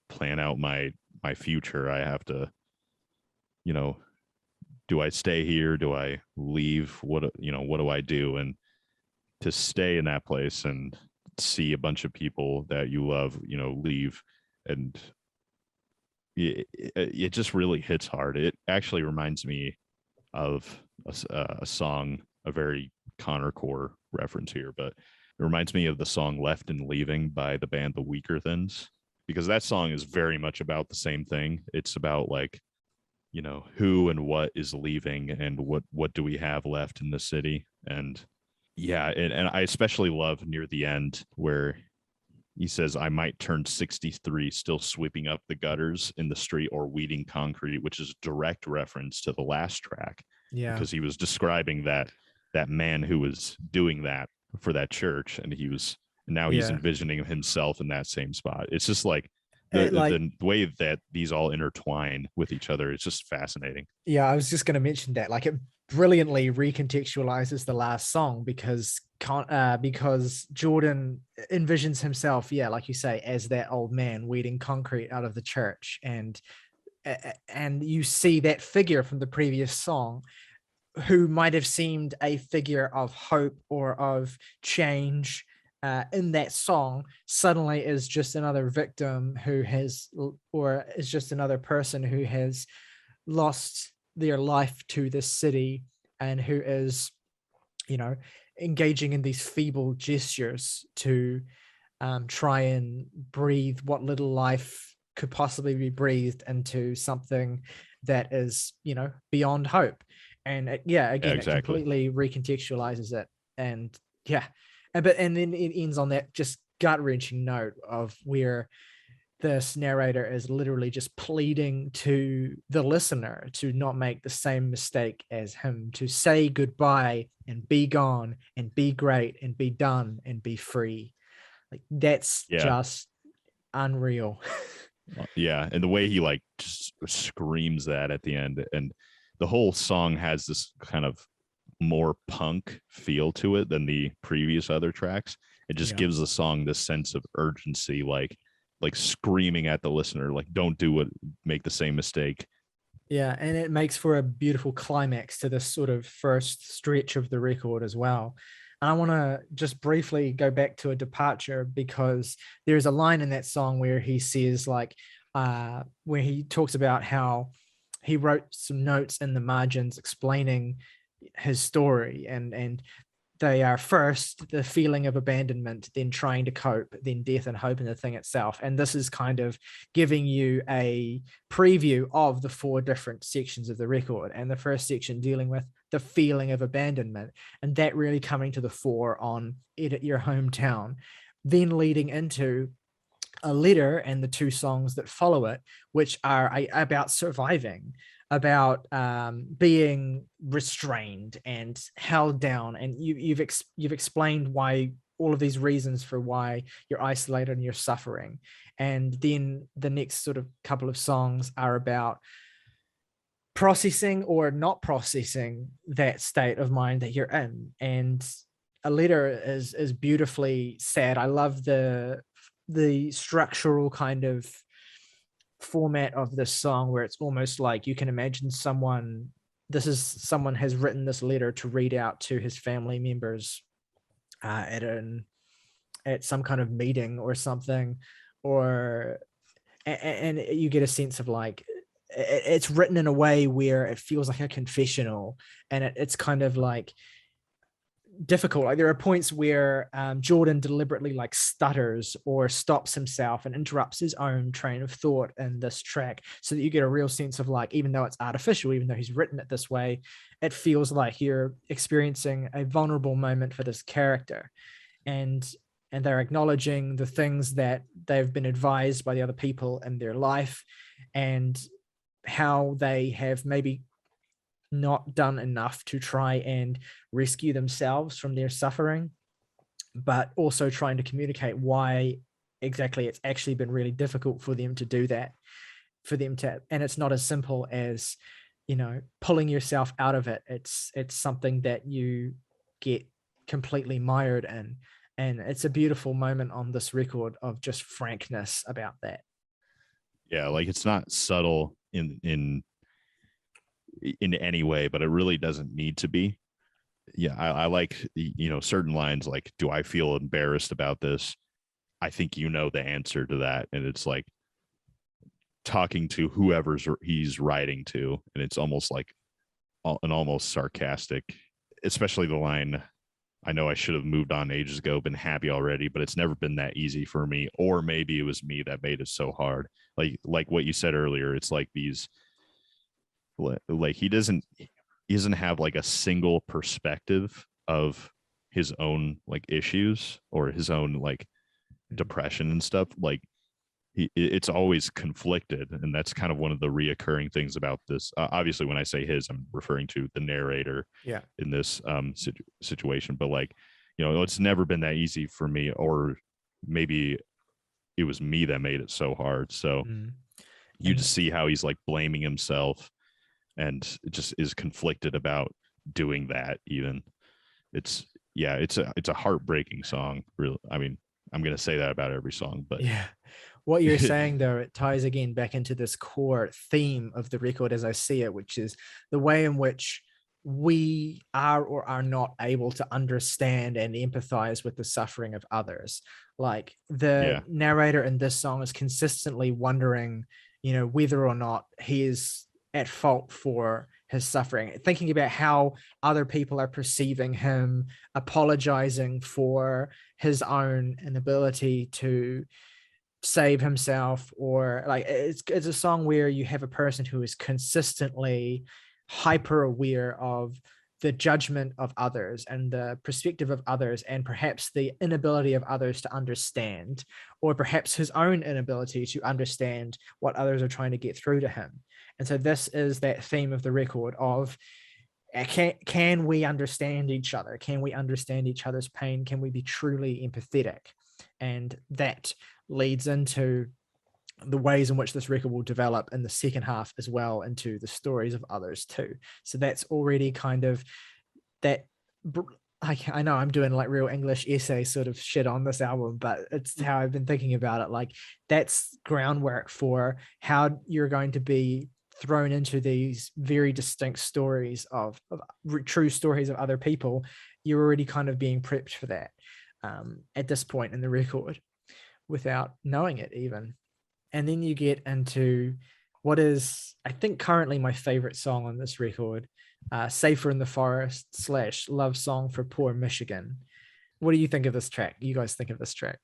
plan out my future. I have to, do I stay here? Do I leave? What do I do? And to stay in that place and see a bunch of people that you love, leave, and it just really hits hard. It actually reminds me of a song, a very Connor Core reference here, but it reminds me of the song Left and Leaving by the band The Weaker Thans, because that song is very much about the same thing. It's about like, who and what is leaving, and what do we have left in the city. And yeah, and I especially love near the end where he says, I might turn 63 still sweeping up the gutters in the street or weeding concrete, which is direct reference to the last track. Yeah, because he was describing that man who was doing that for that church, and now he's envisioning himself in that same spot. It's just like the way that these all intertwine with each other. It's just fascinating. Yeah, I was just going to mention that, like, it brilliantly recontextualizes the last song because Jordan envisions himself, like you say, as that old man weeding concrete out of the church, and you see that figure from the previous song, who might have seemed a figure of hope or of change in that song, suddenly is just another victim who has, or is just another person who has lost their life to this city, and who is, engaging in these feeble gestures to try and breathe what little life could possibly be breathed into something that is, beyond hope. And it completely recontextualizes it. And then it ends on that just gut-wrenching note of where this narrator is literally just pleading to the listener to not make the same mistake as him, to say goodbye and be gone and be great and be done and be free. Like, that's just unreal. Yeah, and the way he like just screams that at the end, and the whole song has this kind of more punk feel to it than the previous other tracks. It just gives the song this sense of urgency, like screaming at the listener, like, don't make the same mistake. Yeah, and it makes for a beautiful climax to this sort of first stretch of the record as well. And I want to just briefly go back to a departure, because there's a line in that song where he says, like, where he talks about how he wrote some notes in the margins explaining his story, and they are first the feeling of abandonment, then trying to cope, then death and hope in the thing itself. And this is kind of giving you a preview of the 4 different sections of the record. And the first section dealing with the feeling of abandonment, and that really coming to the fore on Edit Your Hometown, then leading into A Letter and the 2 songs that follow it, which are about surviving, about being restrained and held down. And you've explained why, all of these reasons for why you're isolated and you're suffering. And then the next sort of couple of songs are about processing or not processing that state of mind that you're in. And A Letter is beautifully sad. I love the the structural kind of format of this song, where it's almost like you can imagine someone has written this letter to read out to his family members at some kind of meeting or something, or and you get a sense of like it's written in a way where it feels like a confessional, and it's kind of like difficult. Like there are points where Jordan deliberately like stutters or stops himself and interrupts his own train of thought in this track, so that you get a real sense of like, even though it's artificial, even though he's written it this way, it feels like you're experiencing a vulnerable moment for this character, and they're acknowledging the things that they've been advised by the other people in their life, and how they have maybe not done enough to try and rescue themselves from their suffering, but also trying to communicate why exactly it's actually been really difficult for them to do that, and it's not as simple as, you know, pulling yourself out of it. It's something that you get completely mired in, and it's a beautiful moment on this record of just frankness about that. Yeah, like it's not subtle in any way, but it really doesn't need to be. Yeah, I like, you know, certain lines like, do I feel embarrassed about this? I think you know the answer to that. And it's like talking to whoever's he's writing to, and it's almost like an almost sarcastic, especially the line, I know I should have moved on ages ago, been happy already, but it's never been that easy for me. Or maybe it was me that made it so hard. Like what you said earlier, it's like these, like he doesn't have like a single perspective of his own like issues or his own like depression and stuff. Like it's always conflicted, and that's kind of one of the reoccurring things about this. Obviously, when I say his, I'm referring to the narrator. Yeah. In this situation, but like, you know, it's never been that easy for me, or maybe it was me that made it so hard. So you just see how he's like blaming himself, and it just is conflicted about doing that. Even it's a heartbreaking song. Really, I mean, I'm gonna say that about every song, but yeah. What you're saying, though, it ties again back into this core theme of the record as I see it, which is the way in which we are or are not able to understand and empathize with the suffering of others. Like the narrator in this song is consistently wondering, you know, whether or not he is at fault for his suffering, thinking about how other people are perceiving him, apologizing for his own inability to save himself, or like it's a song where you have a person who is consistently hyper aware of the judgment of others and the perspective of others, and perhaps the inability of others to understand, or perhaps his own inability to understand what others are trying to get through to him. And so this is that theme of the record of, can we understand each other? Can we understand each other's pain? Can we be truly empathetic? And that leads into the ways in which this record will develop in the second half as well, into the stories of others too. So that's already kind of that. I know I'm doing like real English essay sort of shit on this album, but it's how I've been thinking about it. Like that's groundwork for how you're going to be thrown into these very distinct stories of true stories of other people. You're already kind of being prepped for that at this point in the record without knowing it even. And then you get into what is, I think, currently my favorite song on this record, Safer in the Forest / Love Song for Poor Michigan. What do you think of this track? You guys think of this track?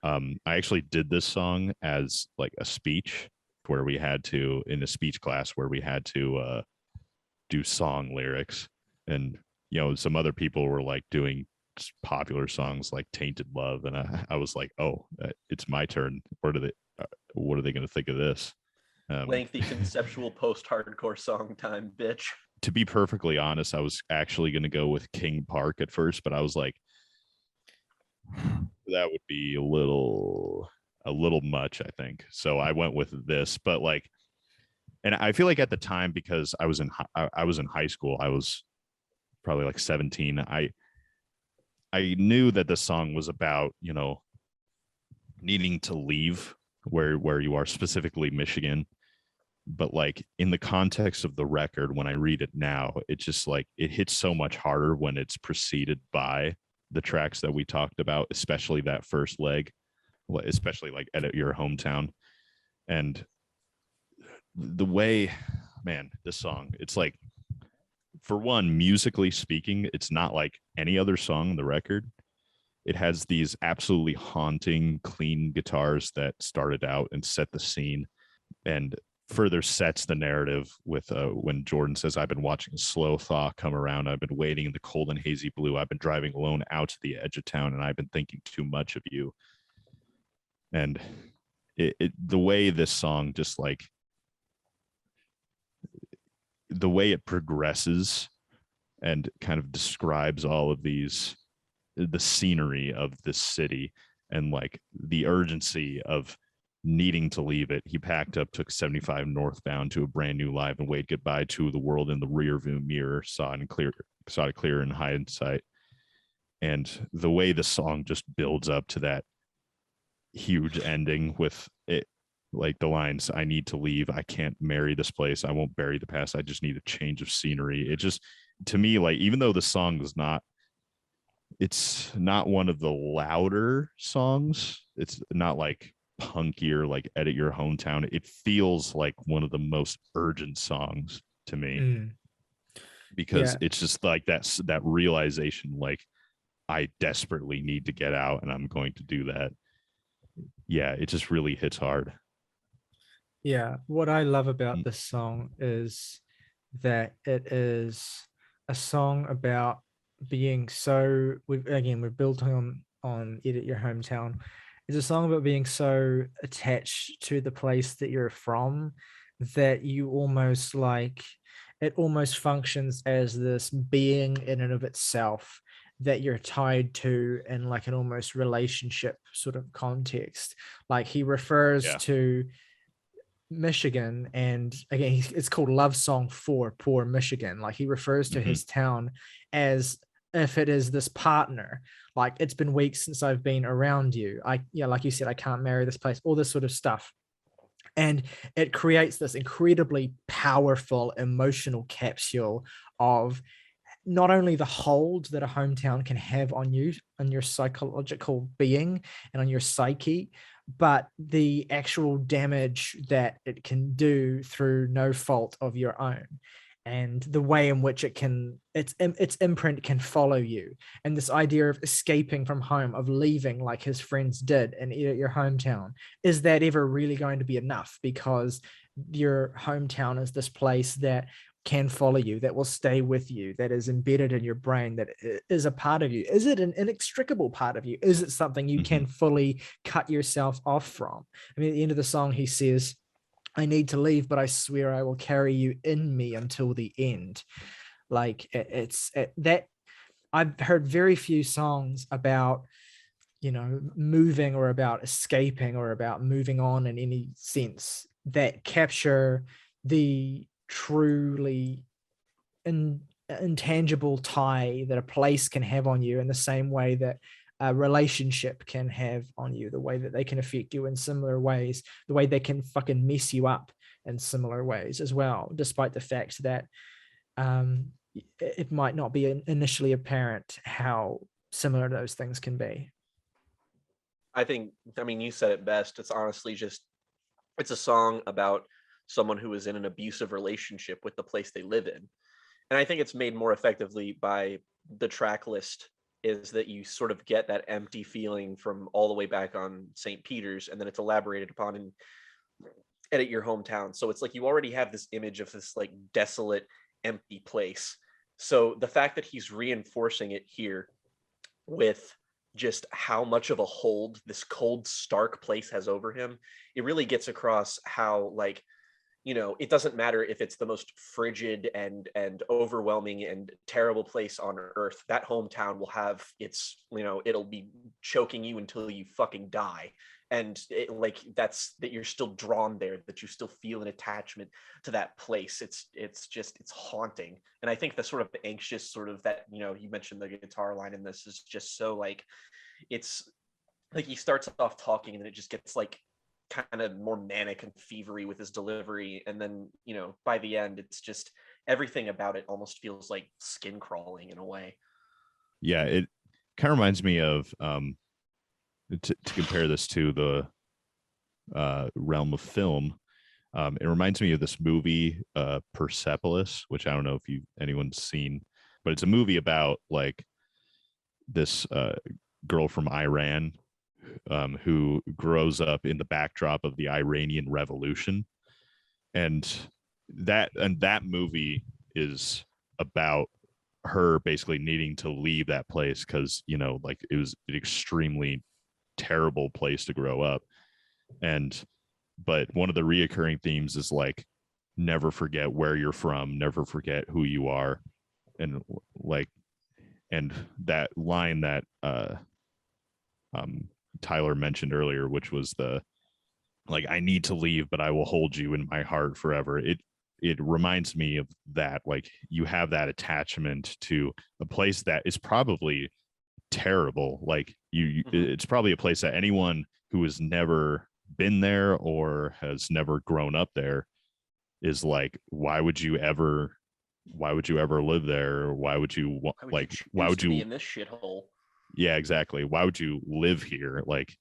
I actually did this song as like a speech, where we had to, in a speech class, where we had to do song lyrics. And, you know, some other people were like doing popular songs like Tainted Love. And I was like, oh, it's my turn. What are they going to think of this? Lengthy conceptual post-hardcore song time, bitch. To be perfectly honest, I was actually going to go with King Park at first, but I was like, that would be a little much, I think. So I went with this. But like, and I feel like at the time, because I was in high school, I was probably like 17. I knew that the song was about, you know, needing to leave where you are, specifically Michigan. But like in the context of the record, when I read it now, it just like it hits so much harder when it's preceded by the tracks that we talked about, especially that first leg, especially like Edit Your Hometown. And the way, man, this song, it's like, for one, musically speaking, it's not like any other song on the record. It has these absolutely haunting, clean guitars that started out and set the scene and further sets the narrative with when Jordan says, I've been watching a slow thaw come around. I've been waiting in the cold and hazy blue. I've been driving alone out to the edge of town, and I've been thinking too much of you. And the way this song just like, the way it progresses and kind of describes all of these, the scenery of this city and like the urgency of needing to leave it. He packed up, took 75 northbound to a brand new life, and waved goodbye to the world in the rearview mirror. Saw it clear in hindsight. And the way the song just builds up to that huge ending with it, like the lines, I need to leave, I can't marry this place, I won't bury the past, I just need a change of scenery. It just, to me, like, even though the song is not, it's not one of the louder songs, it's not like punkier like Edit Your Hometown, it feels like one of the most urgent songs to me. Because it's just like that realization, like, I desperately need to get out and I'm going to do that. Yeah, it just really hits hard. Yeah, what I love about this song is that it is a song about being so, we're built on Edit Your Hometown. It's a song about being so attached to the place that you're from that you almost like, it almost functions as this being in and of itself that you're tied to in like an almost relationship sort of context. Like he refers to Michigan, and again, it's called Love Song for Poor Michigan. Like he refers to his town as if it is this partner. Like, it's been weeks since I've been around you. Like you said, I can't marry this place, all this sort of stuff. And it creates this incredibly powerful emotional capsule of not only the hold that a hometown can have on you, on your psychological being and on your psyche, but the actual damage that it can do through no fault of your own, and the way in which its imprint can follow you. And this idea of escaping from home, of leaving like his friends did in your hometown, is that ever really going to be enough? Because your hometown is this place that can follow you, that will stay with you, that is embedded in your brain, that is a part of you. Is it an inextricable part of you? Is it something you can fully cut yourself off from? I mean, at the end of the song, he says, I need to leave, but I swear I will carry you in me until the end. Like, it's that I've heard very few songs about, moving or about escaping or about moving on in any sense that capture the truly intangible tie that a place can have on you in the same way that a relationship can have on you, the way that they can affect you in similar ways, the way they can fucking mess you up in similar ways as well, despite the fact that it might not be initially apparent how similar those things can be. I mean, you said it best. It's honestly just, it's a song about someone who is in an abusive relationship with the place they live in. And I think it's made more effectively by the track list, is that you sort of get that empty feeling from all the way back on St. Peter's, and then it's elaborated upon in Edit Your Hometown. So it's like you already have this image of this like desolate, empty place. So the fact that he's reinforcing it here with just how much of a hold this cold, stark place has over him, it really gets across how, like, it doesn't matter if it's the most frigid and overwhelming and terrible place on earth. That hometown will have it'll be choking you until you fucking die. And that you're still drawn there, that you still feel an attachment to that place. It's haunting. And I think the sort of anxious sort of that, you mentioned the guitar line in this is just so like, it's like he starts off talking and then it just gets like kind of more manic and fevery with his delivery, and then by the end it's just everything about it almost feels like skin crawling in a way. Yeah, it kind of reminds me of to compare this to the realm of film. It reminds me of this movie Persepolis, which I don't know if anyone's seen, but it's a movie about like this girl from Iran who grows up in the backdrop of the Iranian Revolution, and that movie is about her basically needing to leave that place because like it was an extremely terrible place to grow up. And but one of the reoccurring themes is like never forget where you're from, never forget who you are. And like, and that line that Tyler mentioned earlier, which was the like, I need to leave, but I will hold you in my heart forever. It reminds me of that. Like you have that attachment to a place that is probably terrible. Like it's probably a place that anyone who has never been there or has never grown up there is like, why would you ever live there? Why would you be in this shithole? Yeah, exactly. Why would you live here? Like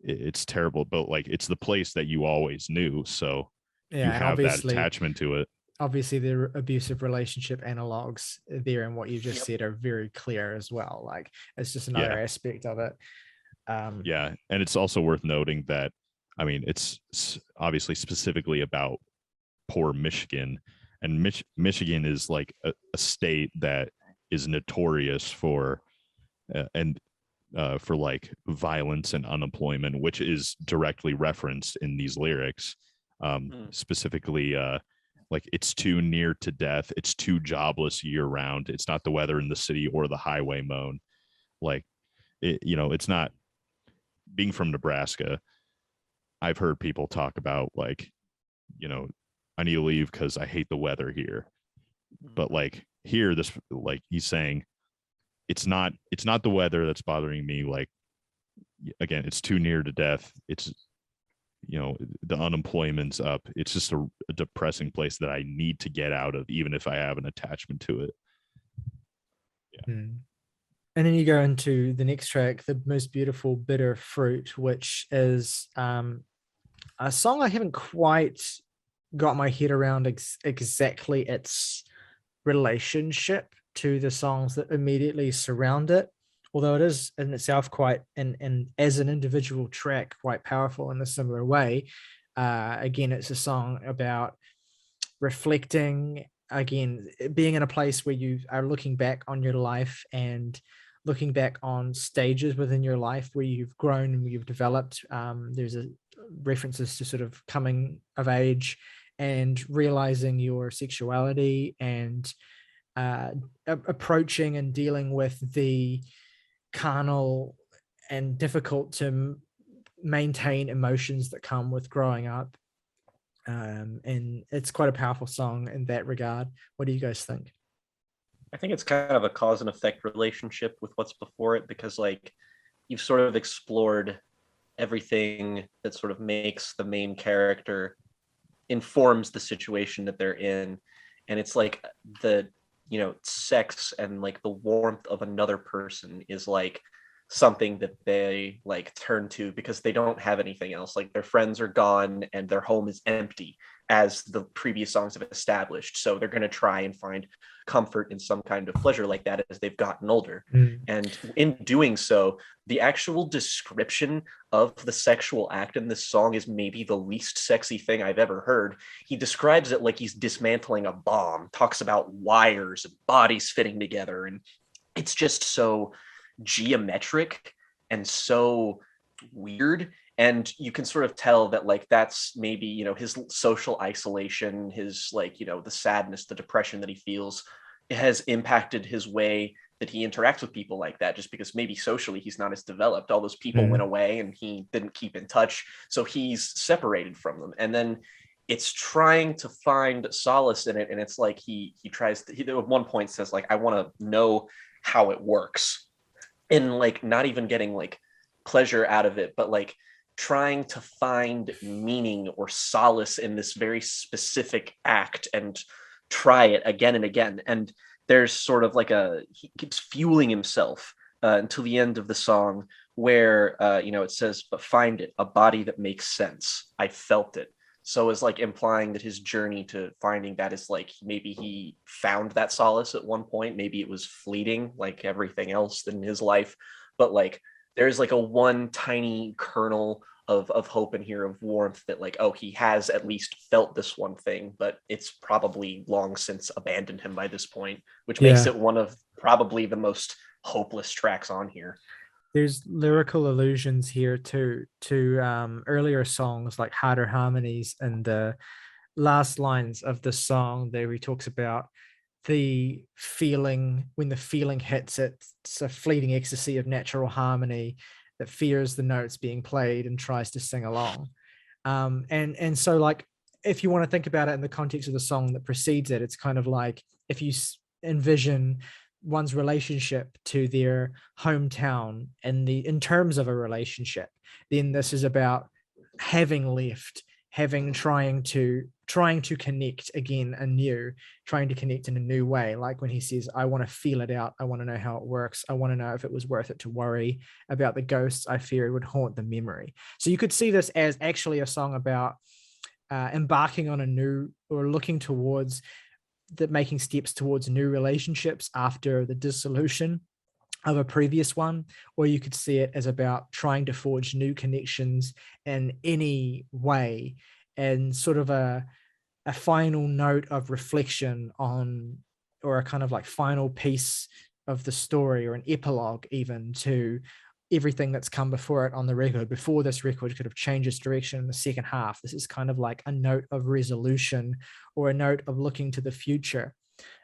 it's terrible, but like it's the place that you always knew, so Yeah, you and have that attachment to it. Obviously the abusive relationship analogs there and what you just said are very clear as well. Like it's just another aspect of it. Yeah, and it's also worth noting that I mean it's obviously specifically about poor Michigan, and Michigan is like a state that is notorious for for like violence and unemployment, which is directly referenced in these lyrics. Specifically, like it's too near to death, it's too jobless year round, it's not the weather in the city or the highway mown. Like it's not. Being from Nebraska, I've heard people talk about like, I need to leave because I hate the weather here. But like here, this like he's saying, it's not the weather that's bothering me. Like again, it's too near to death. It's the unemployment's up. It's just a depressing place that I need to get out of, even if I have an attachment to it. Yeah. And then you go into the next track, The Most Beautiful Bitter Fruit, which is a song I haven't quite got my head around exactly its relationship to the songs that immediately surround it, although it is in itself quite, and as an individual track, quite powerful in a similar way. Again, it's a song about reflecting, again, being in a place where you are looking back on your life and looking back on stages within your life where you've grown and you've developed. There's references to sort of coming of age and realizing your sexuality and approaching and dealing with the carnal and difficult to maintain emotions that come with growing up. And it's quite a powerful song in that regard. What do you guys think? I think it's kind of a cause and effect relationship with what's before it, because like you've sort of explored everything that sort of makes the main character informs the situation that they're in. And it's like the, sex and like the warmth of another person is like something that they like turn to because they don't have anything else. Like their friends are gone and their home is empty, as the previous songs have established. So they're going to try and find comfort in some kind of pleasure like that as they've gotten older. And in doing so, the actual description of the sexual act in this song is maybe the least sexy thing I've ever heard. He describes it like he's dismantling a bomb, talks about wires and bodies fitting together. And it's just so geometric and so weird. And you can sort of tell that like that's maybe his social isolation, his like the sadness, the depression that he feels has impacted his way that he interacts with people like that, just because maybe socially he's not as developed. All those people went away and he didn't keep in touch, so he's separated from them. And then it's trying to find solace in it, and it's like he tries to, he at one point says like, I want to know how it works, and like not even getting like pleasure out of it, but like trying to find meaning or solace in this very specific act and try it again and again. And there's sort of like he keeps fueling himself until the end of the song where, it says, but find it, a body that makes sense. I felt it. So it's like implying that his journey to finding that is like maybe he found that solace at one point. Maybe it was fleeting, like everything else in his life. But like there's like a one tiny kernel of hope in here, of warmth, that like, oh, he has at least felt this one thing, but it's probably long since abandoned him by this point, which makes it one of probably the most hopeless tracks on here. There's lyrical allusions here to earlier songs like Harder Harmonies, and the last lines of the song there he talks about the feeling, when the feeling hits it, it's a fleeting ecstasy of natural harmony that fears the notes being played and tries to sing along. And so like, if you want to think about it in the context of the song that precedes it, it's kind of like if you envision one's relationship to their hometown in terms of a relationship, then this is about having left, trying to connect again anew, trying to connect in a new way. Like when he says, I want to feel it out, I want to know how it works, I want to know if it was worth it to worry about the ghosts I fear would haunt the memory. So you could see this as actually a song about embarking on a new, or looking towards that, making steps towards new relationships after the dissolution of a previous one, or you could see it as about trying to forge new connections in any way, and sort of a final note of reflection on, or a kind of like final piece of the story, or an epilogue even, to everything that's come before it on the record. Before this record could have changed its direction in the second half, this is kind of like a note of resolution, or a note of looking to the future,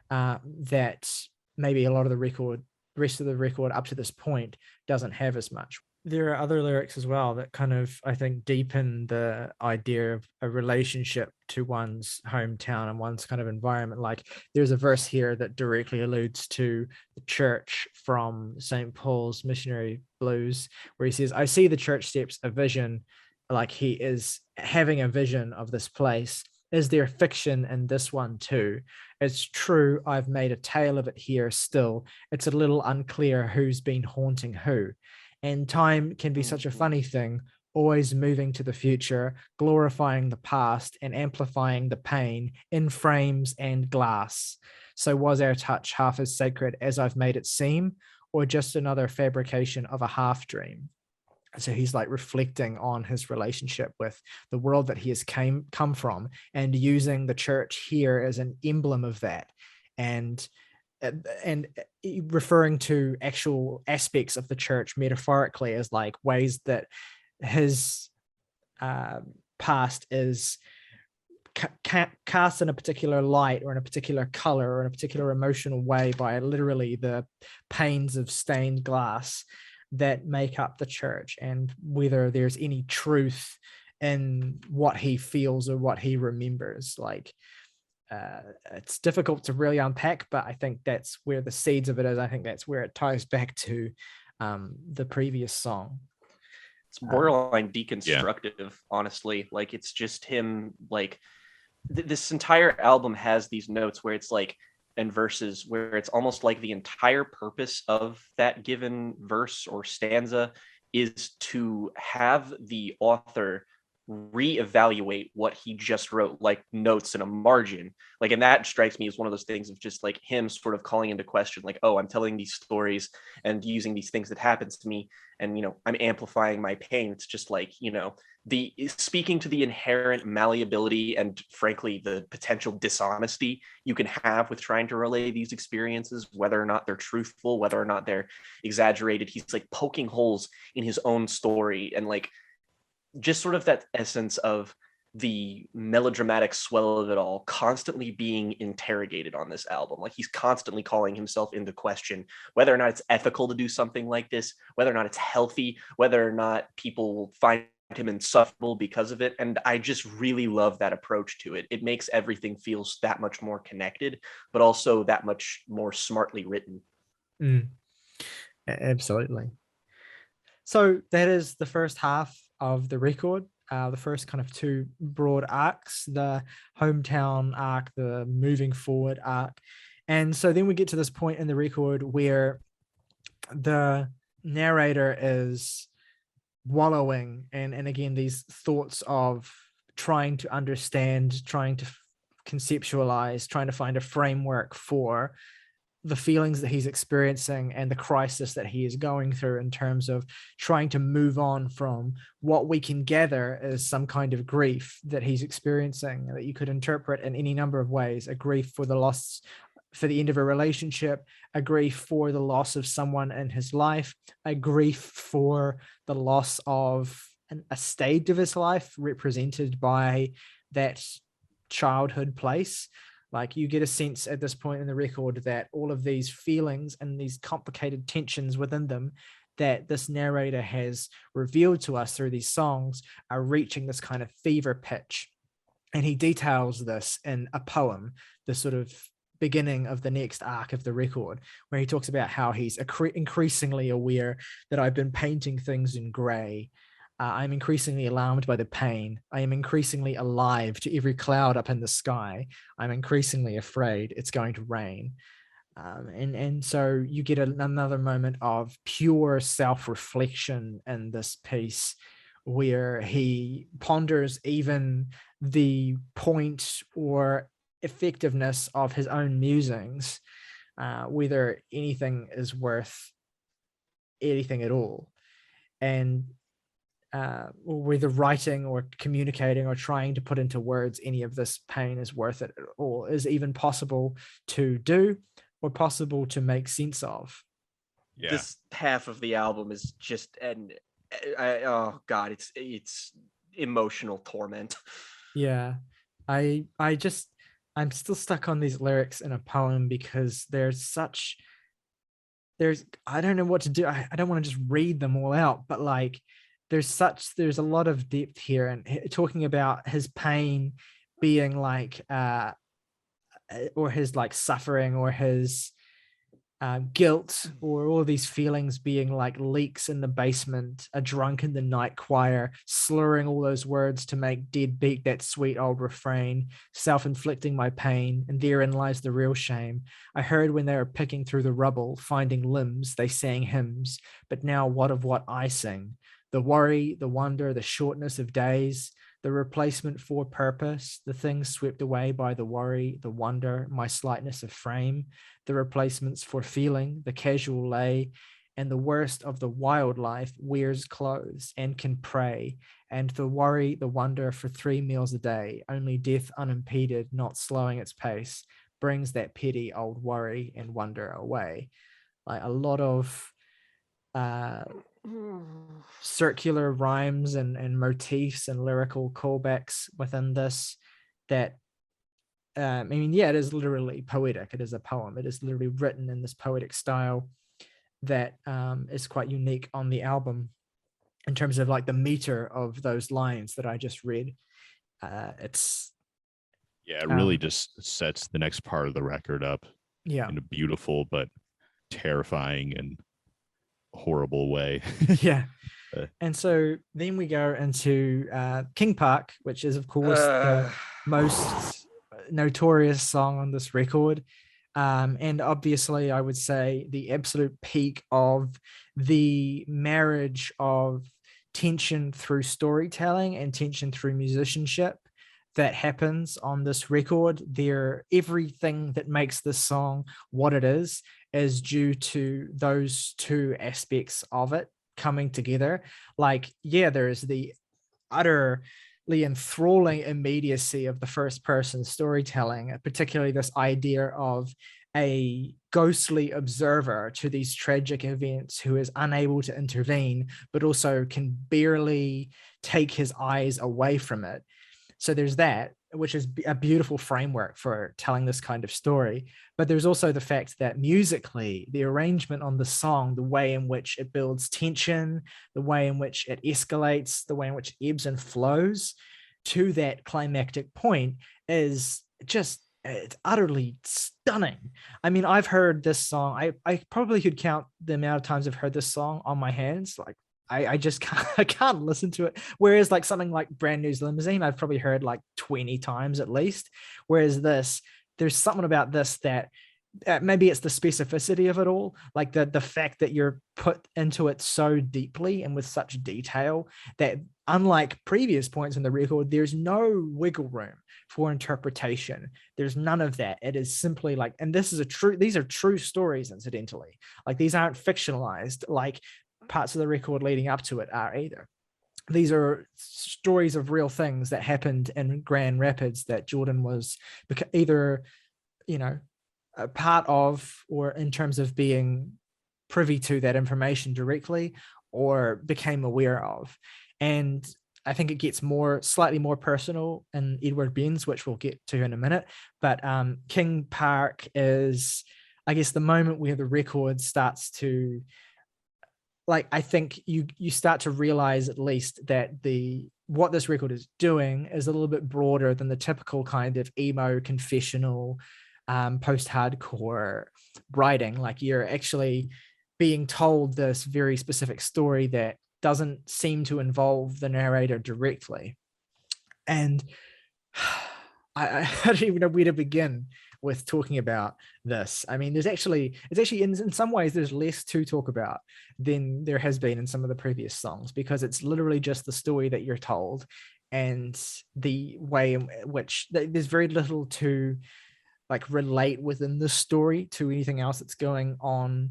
that maybe a lot of the rest of the record up to this point doesn't have as much. There are other lyrics as well that kind of, I think, deepen the idea of a relationship to one's hometown and one's kind of environment. Like there's a verse here that directly alludes to the church from St. Paul's Missionary Blues, where he says, I see the church steps, a vision, like he is having a vision of this place. Is there fiction in this one too? It's true, I've made a tale of it here still. It's a little unclear who's been haunting who. And time can be such a funny thing, always moving to the future, glorifying the past and amplifying the pain in frames and glass. So was our touch half as sacred as I've made it seem, or just another fabrication of a half dream? So he's like reflecting on his relationship with the world that he has come from, and using the church here as an emblem of that, and referring to actual aspects of the church metaphorically as like ways that his past is cast in a particular light, or in a particular color, or in a particular emotional way by literally the panes of stained glass that make up the church, and whether there's any truth in what he feels or what he remembers. Like it's difficult to really unpack, but I think that's where the seeds of it is. I think that's where it ties back to the previous song. It's borderline deconstructive, honestly. Like it's just him, like this entire album has these notes where it's like, and verses where it's almost like the entire purpose of that given verse or stanza is to have the author reevaluate what he just wrote, like notes in a margin. Like, and that strikes me as one of those things of just like him sort of calling into question, like, oh, I'm telling these stories and using these things that happens to me, and I'm amplifying my pain. It's just like, the speaking to the inherent malleability and frankly the potential dishonesty you can have with trying to relay these experiences, whether or not they're truthful, whether or not they're exaggerated. He's like poking holes in his own story, and like just sort of that essence of the melodramatic swell of it all constantly being interrogated on this album. Like he's constantly calling himself into question, whether or not it's ethical to do something like this, whether or not it's healthy, whether or not people will find him insufferable because of it. And I just really love that approach to it. It makes everything feel that much more connected, but also that much more smartly written. Absolutely. So that is the first half of the record. The first kind of two broad arcs, the hometown arc, the moving forward arc. And so then we get to this point in the record where the narrator is wallowing and again, these thoughts of trying to understand, trying to conceptualize, trying to find a framework for the feelings that he's experiencing and the crisis that he is going through in terms of trying to move on from what we can gather as some kind of grief that he's experiencing that you could interpret in any number of ways. A grief for the loss, for the end of a relationship, a grief for the loss of someone in his life, a grief for the loss of a stage of his life represented by that childhood place. Like, you get a sense at this point in the record that all of these feelings and these complicated tensions within them that this narrator has revealed to us through these songs are reaching this kind of fever pitch. And he details this in a poem, the sort of beginning of the next arc of the record, where he talks about how he's increasingly aware that I've been painting things in gray. I'm increasingly alarmed by the pain. I am increasingly alive to every cloud up in the sky. I'm increasingly afraid it's going to rain. And so you get another moment of pure self-reflection in this piece where he ponders even the point or effectiveness of his own musings, whether anything is worth anything at all. And whether writing or communicating or trying to put into words any of this pain is worth it at all, is even possible to do or possible to make sense of. Yeah. This half of the album is just, oh God, it's emotional torment. Yeah, I'm still stuck on these lyrics in a poem because I don't know what to do. I don't want to just read them all out, but like, there's a lot of depth here, and talking about his pain being like or his like suffering or his guilt or all these feelings being like leaks in the basement, a drunk in the night choir slurring all those words to make dead beat that sweet old refrain, self-inflicting my pain, and therein lies the real shame. I heard when they were picking through the rubble, finding limbs, they sang hymns, but now what of what I sing? The worry, the wonder, the shortness of days, the replacement for purpose, the things swept away by the worry, the wonder, my slightness of frame, the replacements for feeling, the casual lay, and the worst of the wildlife wears clothes and can pray, and the worry, the wonder for 3 meals a day, only death unimpeded, not slowing its pace, brings that petty old worry and wonder away. Like a lot of circular rhymes and motifs and lyrical callbacks within this that I mean, yeah, it is literally poetic. It is a poem. It is literally written in this poetic style that is quite unique on the album in terms of like the meter of those lines that I just read. It really just sets the next part of the record up in a beautiful but terrifying and horrible way. Yeah. And so then we go into King Park, which is of course the most notorious song on this record, and obviously I would say the absolute peak of the marriage of tension through storytelling and tension through musicianship that happens on this record. Everything that makes this song what it is due to those two aspects of it coming together. Like, yeah, there is the utterly enthralling immediacy of the first person storytelling, particularly this idea of a ghostly observer to these tragic events who is unable to intervene, but also can barely take his eyes away from it. So there's that, which is a beautiful framework for telling this kind of story. But there's also the fact that musically, the arrangement on the song, the way in which it builds tension, the way in which it escalates, the way in which it ebbs and flows to that climactic point is just, it's utterly stunning. I mean, I've heard this song, I probably could count the amount of times I've heard this song on my hands, like I just can't, I can't listen to it. Whereas like something like Brand New's Limousine, I've probably heard like 20 times at least. Whereas this, there's something about this that maybe it's the specificity of it all, like the fact that you're put into it so deeply and with such detail that unlike previous points in the record, there's no wiggle room for interpretation. There's none of that. It is simply like, and this is these are true stories, incidentally. Like these aren't fictionalized like parts of the record leading up to it are either. These are stories of real things that happened in Grand Rapids that Jordan was either, a part of, or in terms of being privy to that information directly, or became aware of. And I think it gets slightly more personal in Edward Benz, which we'll get to in a minute. But King Park is, I guess, the moment where the record starts to, like, I think you start to realize at least that what this record is doing is a little bit broader than the typical kind of emo confessional post-hardcore writing. Like you're actually being told this very specific story that doesn't seem to involve the narrator directly. And I don't even know where to begin with talking about this. I mean, it's actually in some ways there's less to talk about than there has been in some of the previous songs, because it's literally just the story that you're told and the way in which there's very little to like relate within the story to anything else that's going on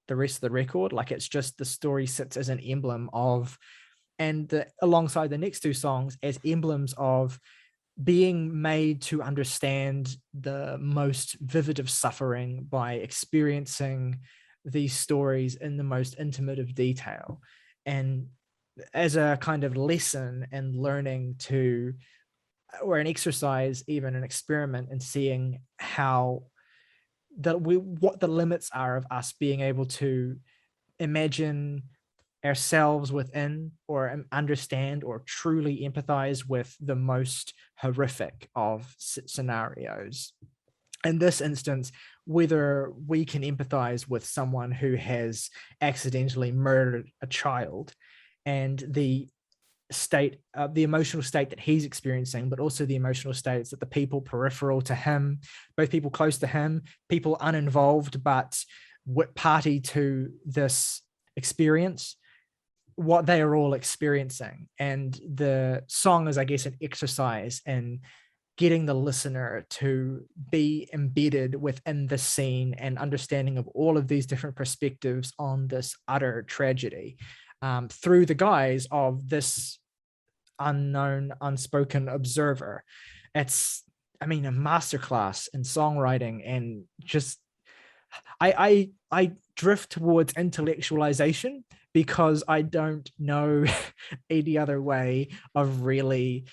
the rest of the record. Like it's just the story sits as an emblem of, and alongside the next two songs as emblems of being made to understand the most vivid of suffering by experiencing these stories in the most intimate of detail. And as a kind of lesson and learning to, or an exercise, even an experiment in seeing how what the limits are of us being able to imagine ourselves within, or understand, or truly empathize with the most horrific of scenarios. In this instance, whether we can empathize with someone who has accidentally murdered a child and the emotional state that he's experiencing, but also the emotional states that the people peripheral to him, both people close to him, people uninvolved but party to this experience, what they are all experiencing. And the song is, I guess, an exercise in getting the listener to be embedded within the scene and understanding of all of these different perspectives on this utter tragedy, through the guise of this unknown, unspoken observer. It's, I mean, a masterclass in songwriting, and just I drift towards intellectualization because I don't know any other way of really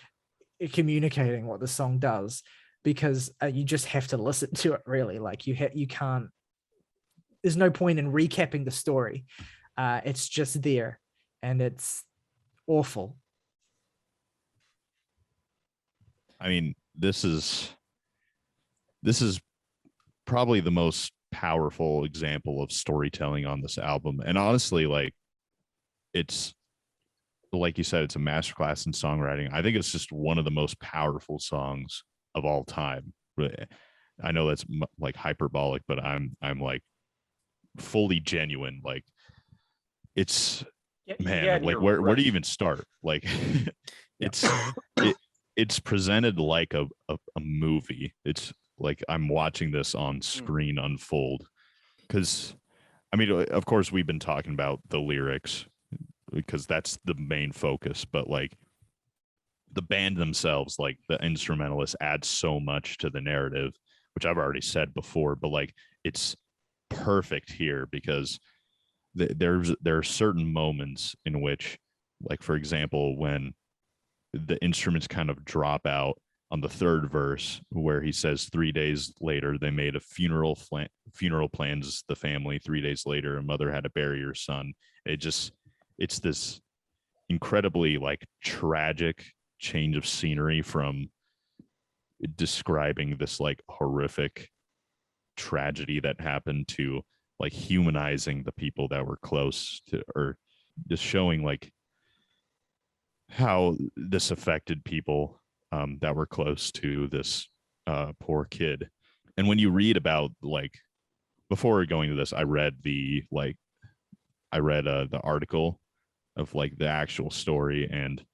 communicating what the song does, because you just have to listen to it, really. Like you can't, there's no point in recapping the story. It's just there, and it's awful. I mean, this is probably the most powerful example of storytelling on this album. And honestly, like, it's, like you said, it's a masterclass in songwriting. I think it's just one of the most powerful songs of all time. I know that's like hyperbolic, but I'm like fully genuine. Like it's, man, like where do you even start? Like it's presented like a movie. It's like I'm watching this on screen unfold, because I mean, of course we've been talking about the lyrics because that's the main focus, but like the band themselves, like the instrumentalists, add so much to the narrative, which I've already said before, but like it's perfect here because there are certain moments in which, like, for example, when the instruments kind of drop out on the third verse, where he says 3 days later they made a funeral plans the family. 3 days later a mother had to bury her son. It's this incredibly like tragic change of scenery from describing this like horrific tragedy that happened to like humanizing the people that were close to, or just showing like how this affected people that were close to this poor kid. And when you read about, like, before going to this, I read the article of like the actual story, and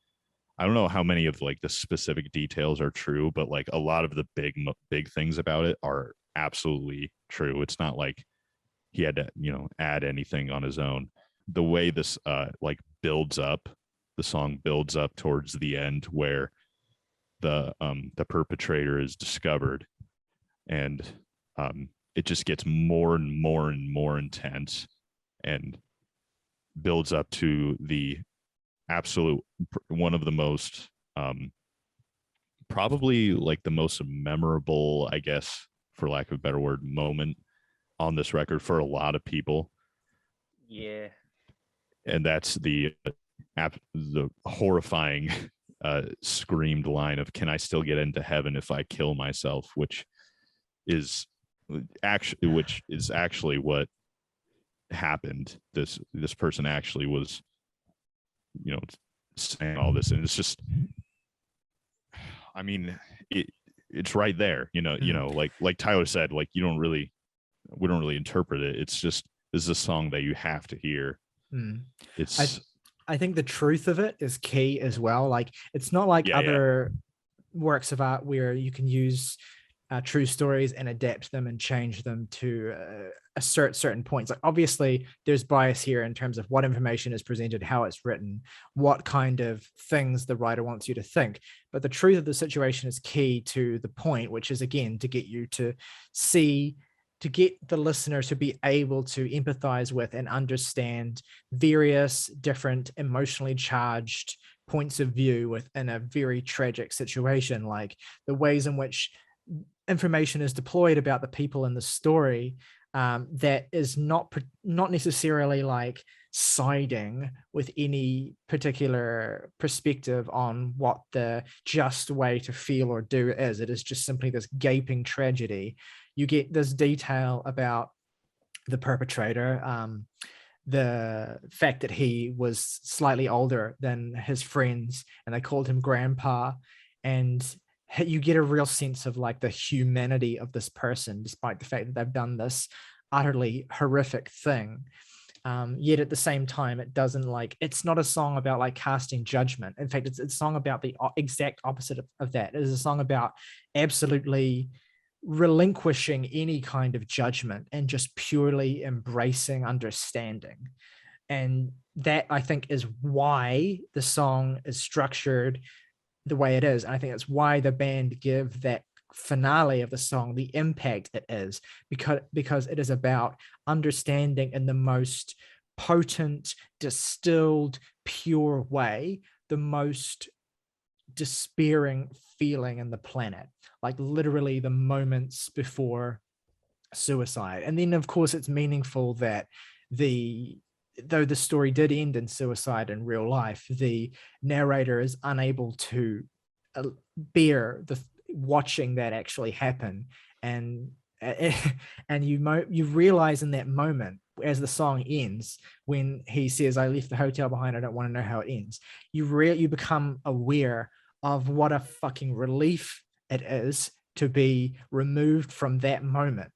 I don't know how many of like the specific details are true, but like a lot of the big things about it are absolutely true. It's not like he had to, add anything on his own. The way this like builds up, the song builds up towards the end where the perpetrator is discovered, and it just gets more and more and more intense and builds up to the absolute one of the most probably like the most memorable, I guess, for lack of a better word, moment on this record for a lot of people. Yeah. And that's the horrifying screamed line of "Can I still get into heaven if I kill myself?" which is actually what happened. This person actually was, saying all this, and it's just, I mean, it's right there, like Tyler said, like we don't really interpret it. It's just, this is a song that you have to hear. It's I think the truth of it is key as well. Like, it's not like other works of art where you can use true stories and adapt them and change them to assert certain points. Like, obviously there's bias here in terms of what information is presented, how it's written, what kind of things the writer wants you to think. But the truth of the situation is key to the point, which is, again, to get you to see, to get the listener to be able to empathize with and understand various different emotionally charged points of view within a very tragic situation. Like, the ways in which information is deployed about the people in the story that is not necessarily like siding with any particular perspective on what the just way to feel or do is. It is just simply this gaping tragedy. You get this detail about the perpetrator, the fact that he was slightly older than his friends and they called him grandpa, and you get a real sense of like the humanity of this person, despite the fact that they've done this utterly horrific thing. Yet at the same time, it doesn't like, it's not a song about like casting judgment. In fact, it's a song about the exact opposite of that. It is a song about absolutely relinquishing any kind of judgment and just purely embracing understanding. And that, I think, is why the song is structured the way it is. And I think that's why the band give that finale of the song the impact it is, because it is about understanding in the most potent, distilled, pure way the most despairing feeling in the planet, like literally the moments before suicide. And then, of course, it's meaningful that though the story did end in suicide in real life, the narrator is unable to bear the watching that actually happen. And you realize in that moment, as the song ends, when he says, "I left the hotel behind, I don't want to know how it ends," you become aware of what a fucking relief it is to be removed from that moment.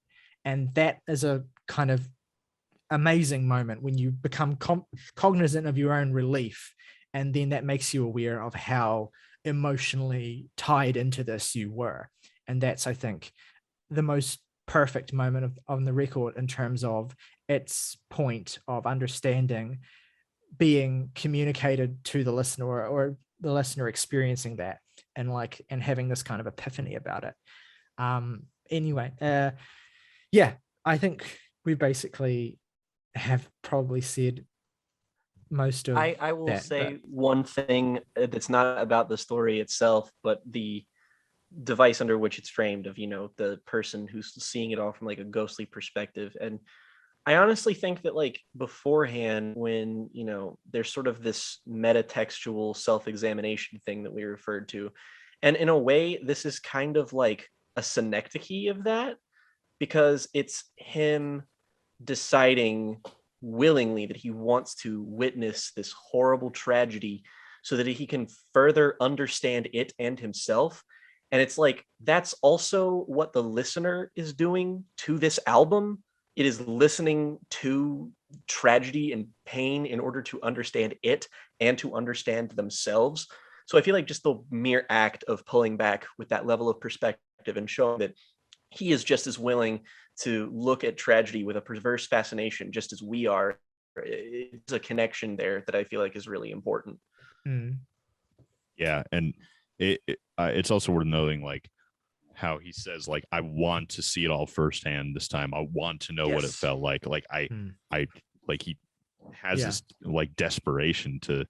And that is a kind of amazing moment when you become cognizant of your own relief, and then that makes you aware of how emotionally tied into this you were. And that's, I think, the most perfect moment on the record in terms of its point of understanding being communicated to the listener, or the listener experiencing that and having this kind of epiphany about it. Anyway, I think we basically have probably said most of I will that, say one thing that's not about the story itself, but the device under which it's framed, of the person who's seeing it all from like a ghostly perspective. And I honestly think that, like, beforehand, when there's sort of this metatextual self-examination thing that we referred to, and in a way this is kind of like a synecdoche of that, because it's him deciding willingly that he wants to witness this horrible tragedy so that he can further understand it and himself. And it's like, that's also what the listener is doing to this album. It is listening to tragedy and pain in order to understand it and to understand themselves. So I feel like just the mere act of pulling back with that level of perspective and showing that he is just as willing to look at tragedy with a perverse fascination, just as we are. It's a connection there that I feel like is really important. Mm. Yeah, and it's also worth noting, like, how he says, like, I want to see it all firsthand this time. I want to know what it felt like. Like I like he has this like desperation to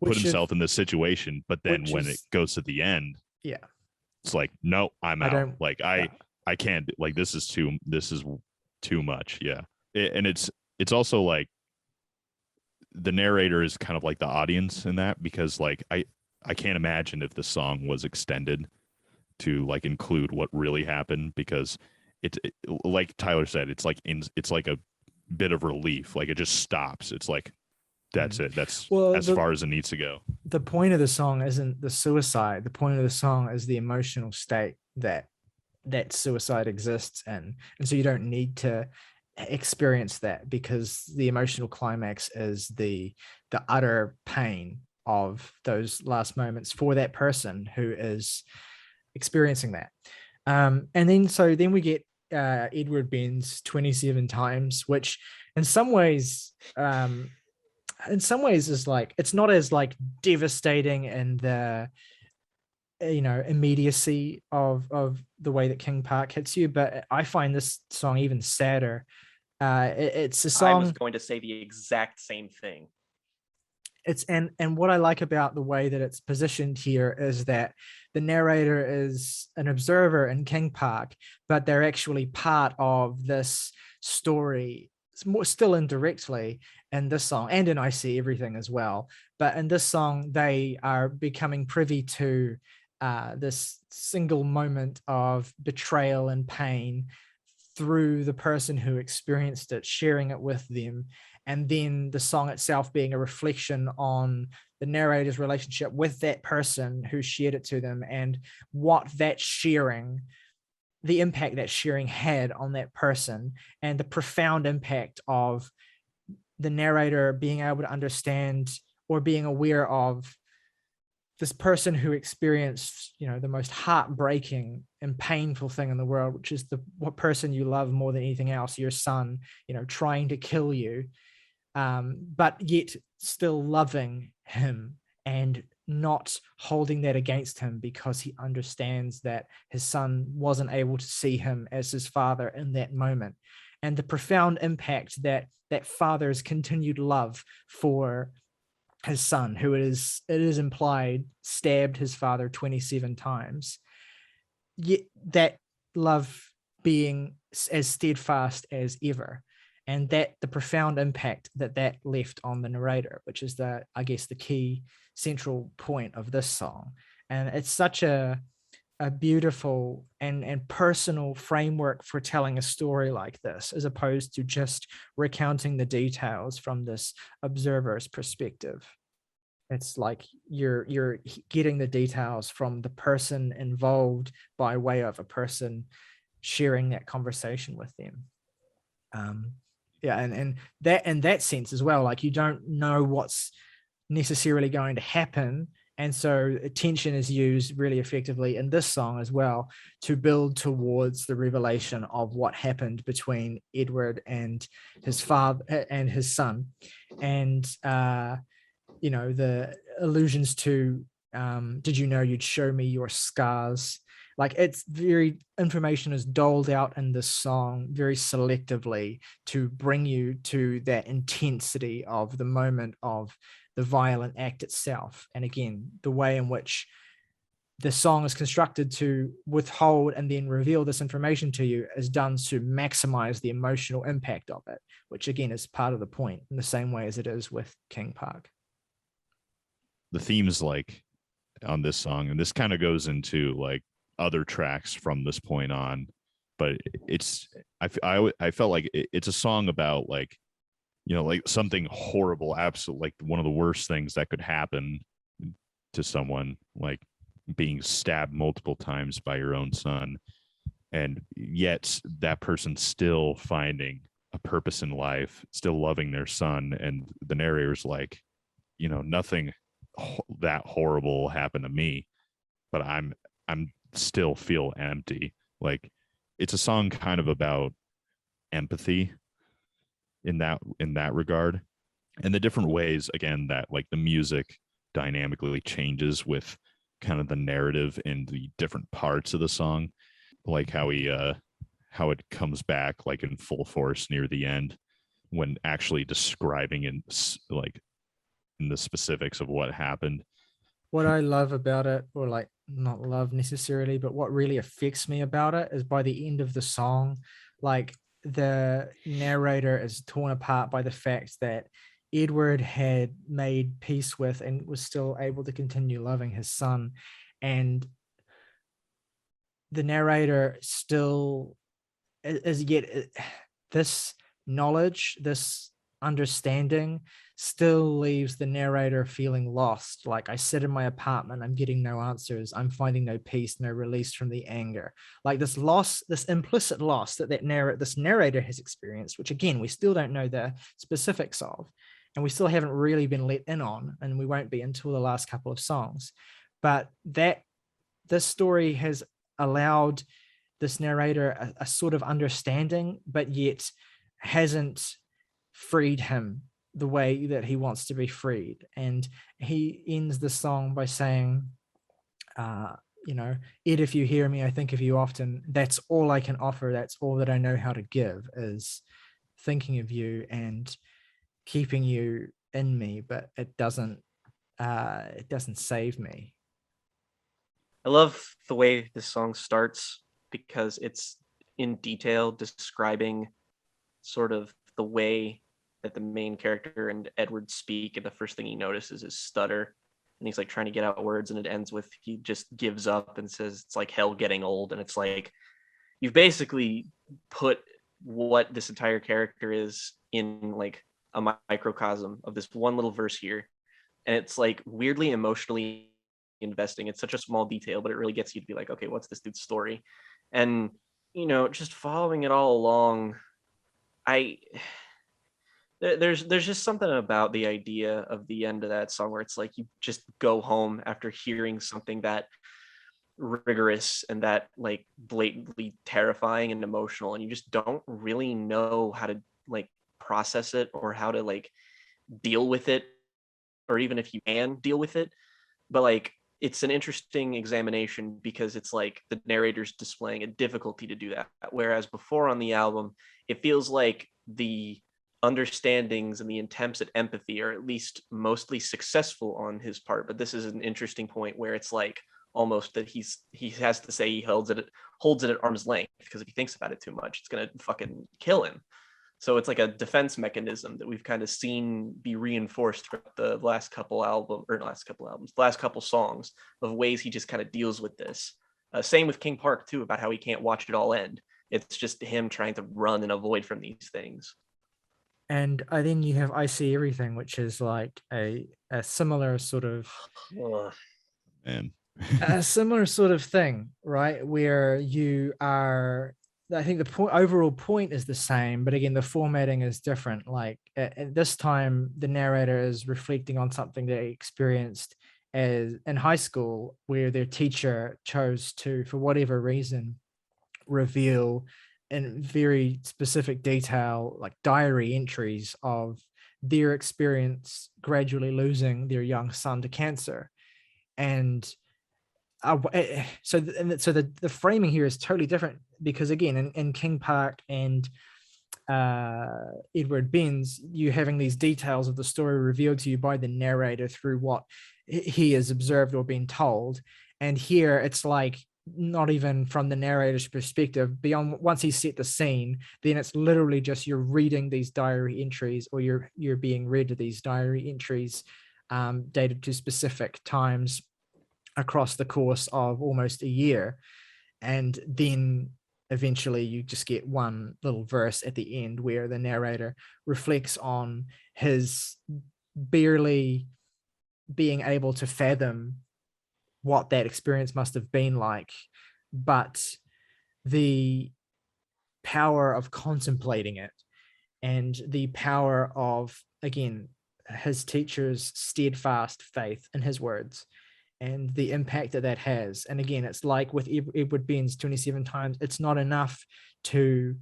put himself in this situation, but then when it goes to the end, it's like, no, I'm out. Like I can't, like, this is too much. And it's also like the narrator is kind of like the audience in that, because like I can't imagine if the song was extended to like include what really happened, because it like Tyler said, it's like a bit of relief. Like it just stops. It's like, that's it. That's as far as it needs to go. The point of the song isn't the suicide. The point of the song is the emotional state that suicide exists in. And so you don't need to experience that, because the emotional climax is the utter pain of those last moments for that person who is experiencing that. And then we get Edward Benz 27 times, which in some ways is like, it's not as like devastating in the immediacy of the way that King Park hits you, but I find this song even sadder. It's a song. I was going to say the exact same thing. It's and what I like about the way that it's positioned here is that the narrator is an observer in King Park, but they're actually part of this story, still indirectly, in this song and in I See Everything as well. But in this song, they are becoming privy to this single moment of betrayal and pain through the person who experienced it, sharing it with them. And then the song itself being a reflection on the narrator's relationship with that person who shared it to them, and what that sharing, the impact that sharing had on that person, and the profound impact of the narrator being able to understand or being aware of this person who experienced, the most heartbreaking and painful thing in the world, which is what person you love more than anything else, your son, trying to kill you, but yet still loving him and not holding that against him, because he understands that his son wasn't able to see him as his father in that moment. And the profound impact that father's continued love for his son, who it is implied stabbed his father 27 times, yet that love being as steadfast as ever. And that the profound impact that left on the narrator, which is the key central point of this song. And it's such a beautiful and personal framework for telling a story like this, as opposed to just recounting the details from this observer's perspective. It's like you're getting the details from the person involved by way of a person sharing that conversation with them. And that, in that sense as well, like, you don't know what's necessarily going to happen, and so tension is used really effectively in this song as well to build towards the revelation of what happened between Edward and his father and his son. And the allusions to did you know you'd show me your scars, like, it's very, information is doled out in this song very selectively to bring you to that intensity of the moment of the violent act itself. And again, the way in which the song is constructed to withhold and then reveal this information to you is done to maximize the emotional impact of it, which again is part of the point, in the same way as it is with King Park. The themes, like, on this song, and this kind of goes into like other tracks from this point on, but I felt like it's a song about like like something horrible, absolute, like one of the worst things that could happen to someone, like being stabbed multiple times by your own son, and yet that person still finding a purpose in life, still loving their son. And the narrator's like, nothing that horrible happened to me, but I'm still feel empty. Like, it's a song kind of about empathy in that regard, and the different ways, again, that like the music dynamically changes with kind of the narrative in the different parts of the song, like how it comes back like in full force near the end when actually describing in like in the specifics of what happened. What I love about it, or like not love necessarily, but what really affects me about it is by the end of the song, like the narrator is torn apart by the fact that Edward had made peace with and was still able to continue loving his son. And the narrator still is yet this knowledge, this understanding still leaves the narrator feeling lost. Like, I sit in my apartment, I'm getting no answers, I'm finding no peace, no release from the anger. Like this loss, this implicit loss that this narrator has experienced, which again, we still don't know the specifics of, and we still haven't really been let in on, and we won't be until the last couple of songs. But that this story has allowed this narrator a sort of understanding, but yet hasn't freed him the way that he wants to be freed. And he ends the song by saying, Ed, if you hear me, I think of you often. That's all I can offer. That's all that I know how to give, is thinking of you and keeping you in me, but it doesn't save me. I love the way this song starts because it's in detail describing sort of the way that the main character and Edward speak, and the first thing he notices is stutter, and he's like trying to get out words, and it ends with he just gives up and says it's like hell getting old. And it's like you've basically put what this entire character is in like a microcosm of this one little verse here, and it's like weirdly emotionally investing. It's such a small detail, but it really gets you to be like, okay, what's this dude's story? And just following it all along, there's just something about the idea of the end of that song where it's like you just go home after hearing something that rigorous and that like blatantly terrifying and emotional, and you just don't really know how to like process it or how to like deal with it, or even if you can deal with it. But like it's an interesting examination because it's like the narrator's displaying a difficulty to do that, whereas before on the album it feels like the understandings and the attempts at empathy are at least mostly successful on his part. But this is an interesting point where it's like almost that he has to say he holds it at arm's length, because if he thinks about it too much it's gonna fucking kill him. So it's like a defense mechanism that we've kind of seen be reinforced throughout the last couple songs, of ways he just kind of deals with this. Same with King Park too, about how he can't watch it all end. It's just him trying to run and avoid from these things. And then you have I See Everything, which is like a similar sort of a similar sort of thing, right? Where you are, I think the overall point is the same, but again, the formatting is different. Like at this time, the narrator is reflecting on something they experienced as in high school, where their teacher chose to, for whatever reason, reveal in very specific detail, like diary entries of their experience gradually losing their young son to cancer. And so the framing here is totally different, because again, in King Park and Edward Benz, you're having these details of the story revealed to you by the narrator through what he has observed or been told. And here it's like not even from the narrator's perspective. Beyond once he's set the scene, then it's literally just you're reading these diary entries, or you're being read these diary entries dated to specific times across the course of almost a year. And then eventually you just get one little verse at the end where the narrator reflects on his barely being able to fathom what that experience must have been like, but the power of contemplating it and the power of, again, his teacher's steadfast faith in his words and the impact that that has. And again, it's like with Edward Benz 27 times, it's not enough to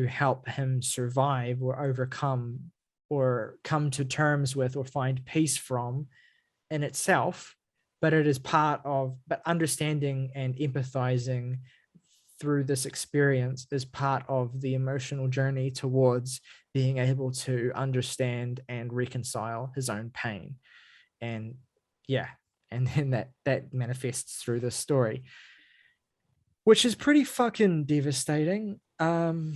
help him survive or overcome or come to terms with or find peace from in itself, but it is but understanding and empathizing through this experience is part of the emotional journey towards being able to understand and reconcile his own pain. And yeah, and then that manifests through this story, which is pretty fucking devastating. Yeah,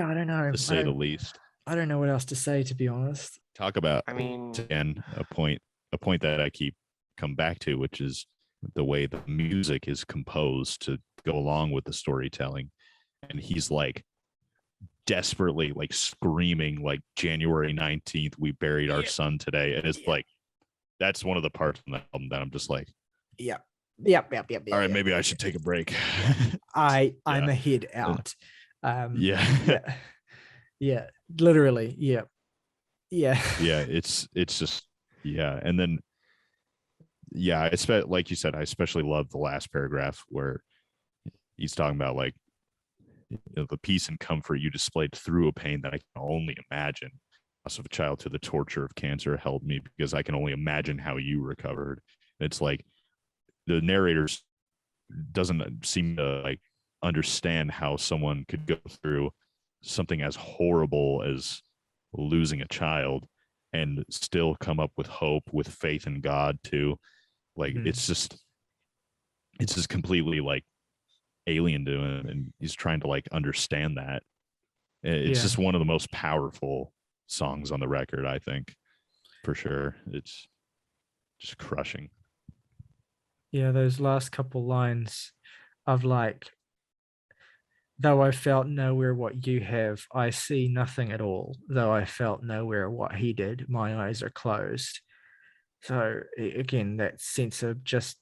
I don't know. To say the least. I don't know what else to say, to be honest. Talk about, I mean, again, a point that I keep come back to, which is the way the music is composed to go along with the storytelling. And he's like desperately like screaming like January 19th, we buried our son today. And it's like, that's one of the parts of the album that I'm just like, Yep. All right, maybe I should take a break. I'm a head out. Yeah, literally. Yeah. It's just, yeah. And then, yeah, like you said, I especially love the last paragraph where he's talking about like, the peace and comfort you displayed through a pain that I can only imagine. Loss of a child to the torture of cancer held me because I can only imagine how you recovered. It's like the narrators doesn't seem to like understand how someone could go through something as horrible as losing a child and still come up with hope, with faith in God too. Like it's just completely like alien to him, and he's trying to like understand that. It's just one of the most powerful songs on the record, I think, for sure. It's just crushing. Yeah, those last couple lines of like, though I felt nowhere what you have, I see nothing at all. Though I felt nowhere what he did, my eyes are closed. So again, that sense of just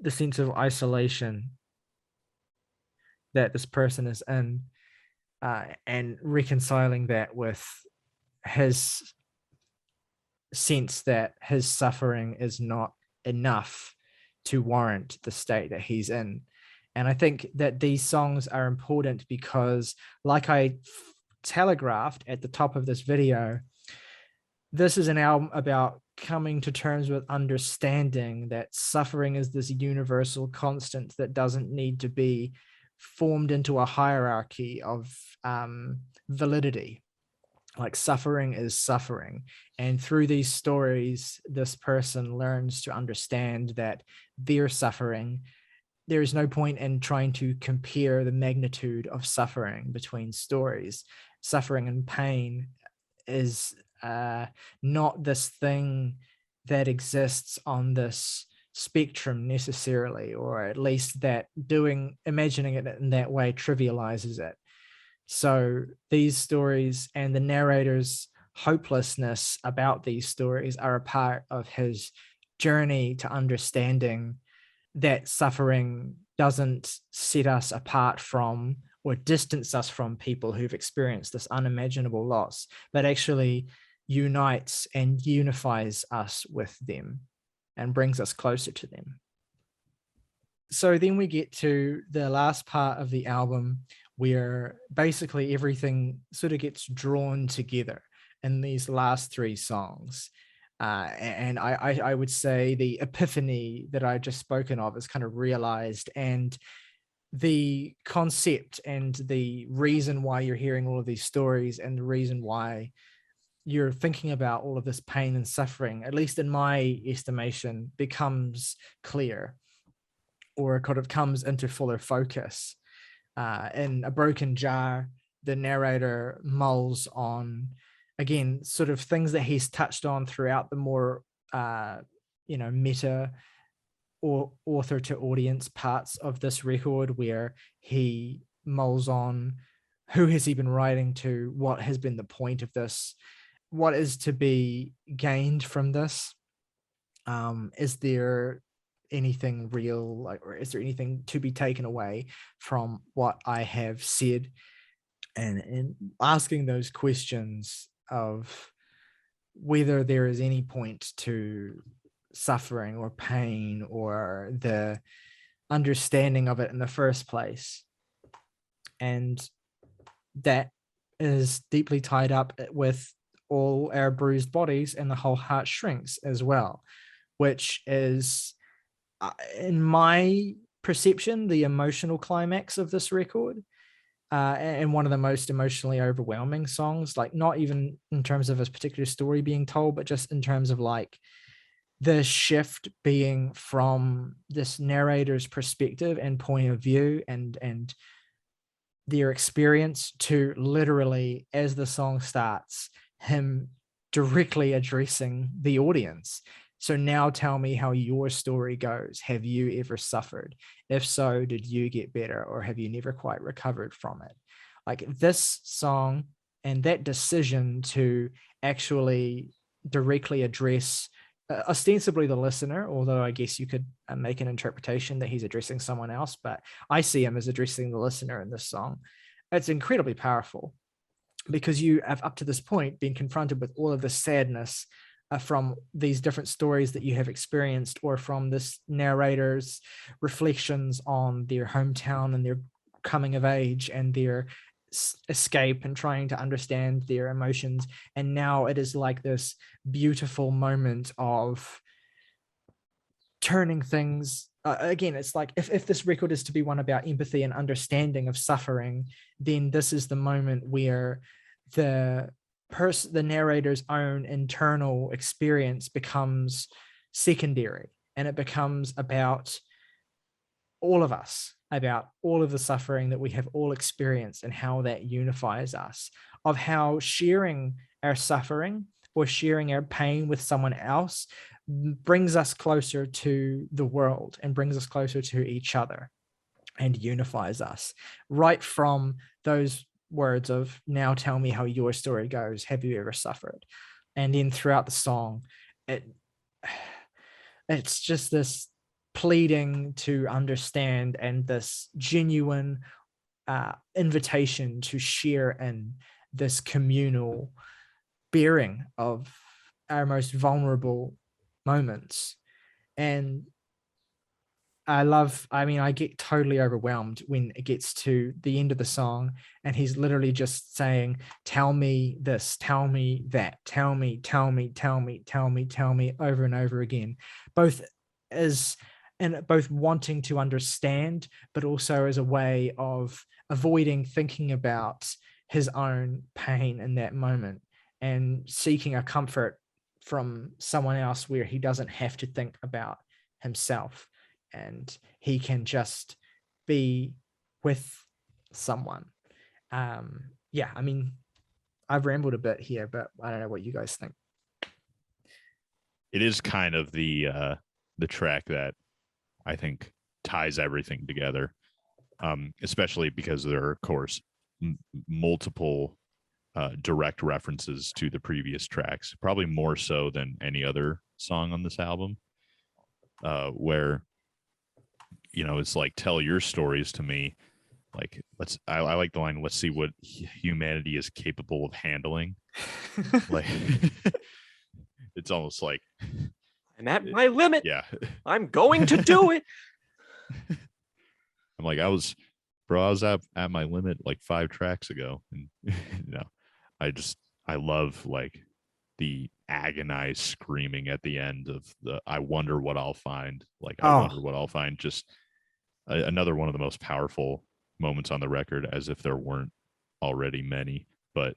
the sense of isolation that this person is in, and reconciling that with his sense that his suffering is not enough to warrant the state that he's in. And I think that these songs are important because, like I telegraphed at the top of this video, this is an album about coming to terms with understanding that suffering is this universal constant that doesn't need to be formed into a hierarchy of validity. Like suffering is suffering. And through these stories, this person learns to understand that their suffering, there is no point in trying to compare the magnitude of suffering between stories. Suffering and pain is not this thing that exists on this spectrum necessarily, or at least that imagining it in that way trivializes it. So these stories and the narrator's hopelessness about these stories are a part of his journey to understanding that suffering doesn't set us apart from or distance us from people who've experienced this unimaginable loss, but actually unites and unifies us with them and brings us closer to them. So then we get to the last part of the album where basically everything sort of gets drawn together in these last three songs. And I would say the epiphany that I just spoken of is kind of realized, and the concept and the reason why you're hearing all of these stories and the reason why you're thinking about all of this pain and suffering, at least in my estimation, becomes clear, or kind of comes into fuller focus. In A Broken Jar, the narrator mulls on, again, sort of things that he's touched on throughout the more, meta or author to audience parts of this record where he mulls on who has he been writing to, what has been the point of this, what is to be gained from this, is there anything real, like, or is there anything to be taken away from what I have said, and asking those questions of whether there is any point to suffering or pain or the understanding of it in the first place. And that is deeply tied up with all our bruised bodies and the whole heart shrinks as well, which is, in my perception, the emotional climax of this record, and one of the most emotionally overwhelming songs, like not even in terms of a particular story being told, but just in terms of like the shift being from this narrator's perspective and point of view and their experience to literally, as the song starts, him directly addressing the audience. So now tell me how your story goes. Have you ever suffered? If so, did you get better, or have you never quite recovered from it? Like this song and that decision to actually directly address ostensibly the listener, although I guess you could make an interpretation that he's addressing someone else, but I see him as addressing the listener in this song. It's incredibly powerful because you have up to this point been confronted with all of the sadness from these different stories that you have experienced, or from this narrator's reflections on their hometown and their coming of age and their escape and trying to understand their emotions. And now it is like this beautiful moment of turning things again. It's like if this record is to be one about empathy and understanding of suffering, then this is the moment where the narrator's own internal experience becomes secondary, and it becomes about all of us, about all of the suffering that we have all experienced, and how that unifies us, of how sharing our suffering or sharing our pain with someone else brings us closer to the world and brings us closer to each other and unifies us. Right from those words of, now tell me how your story goes, have you ever suffered? And then throughout the song, it's just this pleading to understand and this genuine invitation to share in this communal bearing of our most vulnerable moments. And I get totally overwhelmed when it gets to the end of the song and he's literally just saying, tell me this, tell me that, tell me, over and over again, both wanting to understand, but also as a way of avoiding thinking about his own pain in that moment and seeking a comfort from someone else where he doesn't have to think about himself and he can just be with someone. Yeah, I mean, I've rambled a bit here, but I don't know what you guys think. It is kind of the track that I think ties everything together, especially because there are, of course, multiple direct references to the previous tracks, probably more so than any other song on this album, where, you know, it's like, tell your stories to me. Like, I like the line, let's see what humanity is capable of handling. Like, it's almost like, I'm at my limit. Yeah. I'm going to do it. I'm like, I was at my limit like 5 tracks ago. And, you know, I love like the agonized screaming at the end of the, I wonder what I'll find. Like, I wonder what I'll find. Just another one of the most powerful moments on the record, as if there weren't already many, but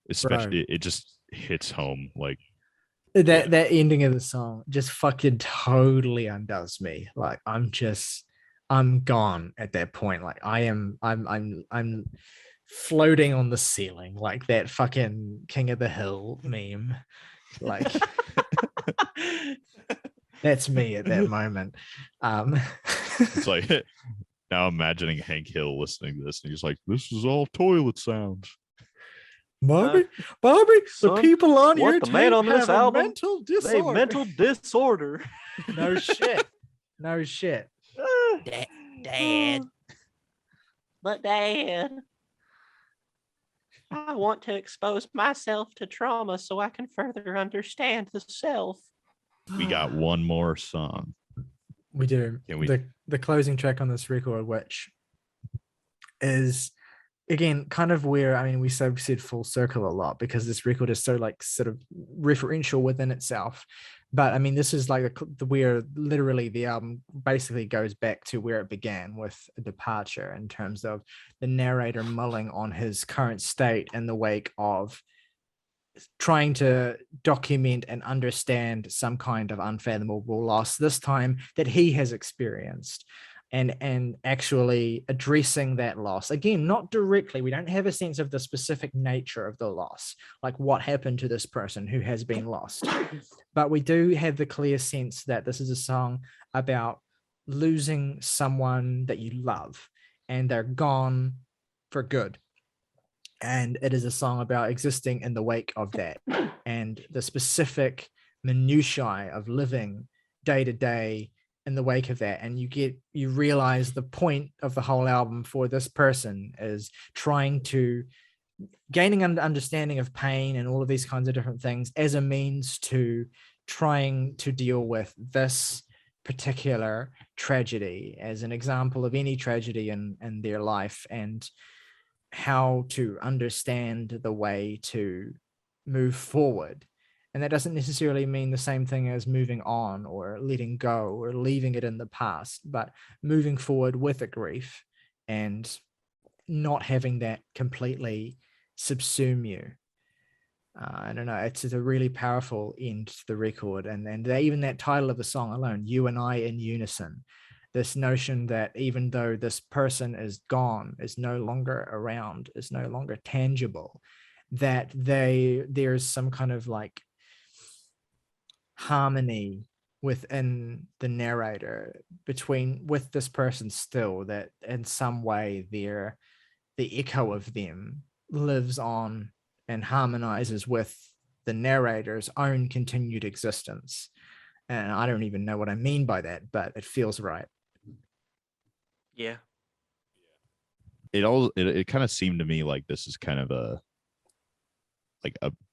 especially it just hits home. Like that ending of the song just fucking totally undoes me. Like I'm gone at that point. Like I'm floating on the ceiling like that fucking King of the Hill meme. Like That's me at that moment. It's like now imagining Hank Hill listening to this, and he's like, "This is all toilet sounds." Bobby, the son, people on what your the man tape on this have a album? mental They disorder. mental disorder. No shit. No shit. Dad. But Dad, I want to expose myself to trauma so I can further understand the self. We got one more song. We do. Can we? The closing track on this record, which is again kind of where, I mean, we said full circle a lot because this record is so like sort of referential within itself. But I mean, this is like where literally the album basically goes back to where it began, with a departure in terms of the narrator mulling on his current state in the wake of trying to document and understand some kind of unfathomable loss, this time that he has experienced, and actually addressing that loss. Again, not directly, we don't have a sense of the specific nature of the loss, like what happened to this person who has been lost, but we do have the clear sense that this is a song about losing someone that you love and they're gone for good. And it is a song about existing in the wake of that and the specific minutiae of living day to day in the wake of that. And you realize the point of the whole album for this person is trying to gaining an understanding of pain and all of these kinds of different things as a means to trying to deal with this particular tragedy as an example of any tragedy in their life, and how to understand the way to move forward. And that doesn't necessarily mean the same thing as moving on or letting go or leaving it in the past, but moving forward with a grief and not having that completely subsume you. I don't know. It's a really powerful end to the record. And even that title of the song alone, You and I in Unison, this notion that even though this person is gone, is no longer around, is no longer tangible, that there's some kind of like harmony within the narrator with this person still, that in some way the echo of them lives on and harmonizes with the narrator's own continued existence. And I don't even know what I mean by that, but it feels right. Yeah. It kind of seemed to me like this is kind of a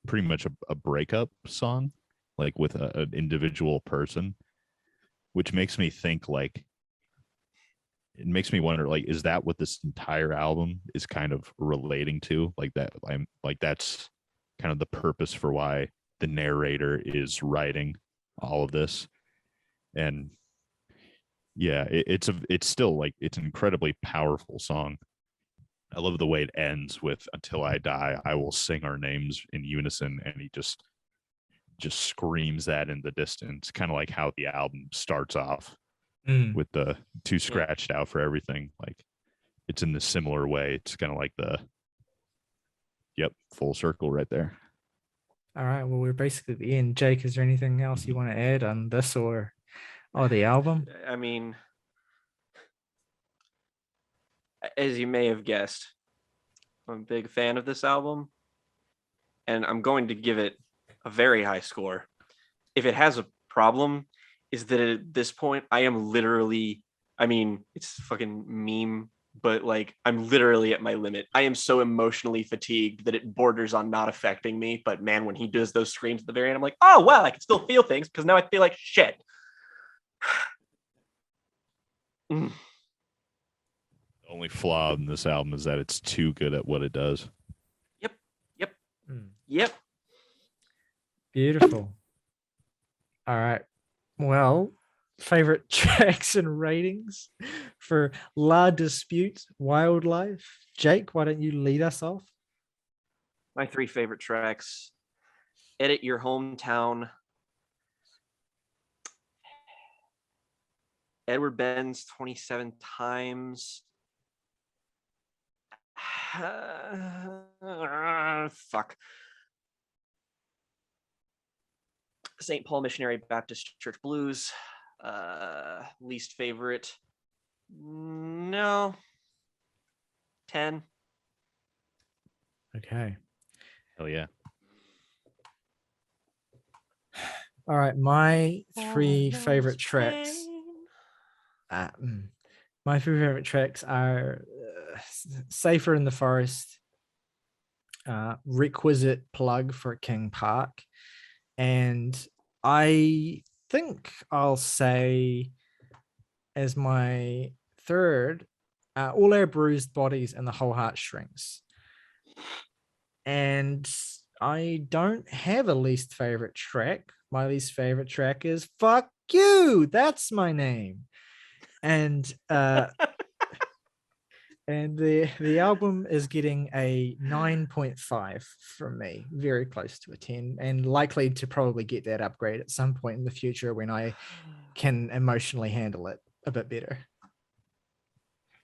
pretty much a breakup song, like with an individual person, which makes me think like, it makes me wonder, like, is that what this entire album is kind of relating to? Like that, I'm like, that's kind of the purpose for why the narrator is writing all of this. And yeah, it's still like, it's an incredibly powerful song. I love the way it ends with "Until I die, I will sing our names in unison," and he just screams that in the distance, kind of like how the album starts off with the two scratched out for everything. Like, it's in the similar way. It's kind of like full circle right there. All right. Well, we're basically at the end. Jake, is there anything else you want to add on this or the album? I mean, as you may have guessed, I'm a big fan of this album, and I'm going to give it a very high score. If it has a problem, is that at this point, I am literally, I mean, it's fucking meme, but like, I'm literally at my limit. I am so emotionally fatigued that it borders on not affecting me. But man, when he does those screams at the very end, I'm like, oh, well, I can still feel things because now I feel like shit. The only flaw in this album is that it's too good at what it does. Yep. Beautiful. All right. Well, favorite tracks and ratings for La Dispute Wildlife. Jake, why don't you lead us off? My 3 favorite tracks: Edit Your Hometown, Edward Benz 27 Times, fuck, St. Paul Missionary Baptist Church Blues. Least favorite. No. 10. Okay. Hell yeah. All right. My three favorite tracks. My three favorite tracks are Safer in the Forest, Requisite Plug for King Park, and I think I'll say as my third, All Our Bruised Bodies and the Whole Heartstrings. And I don't have a least favorite track. My least favorite track is Fuck You. That's my name. And and the album is getting a 9.5 from me, very close to a 10, and likely to probably get that upgrade at some point in the future when I can emotionally handle it a bit better.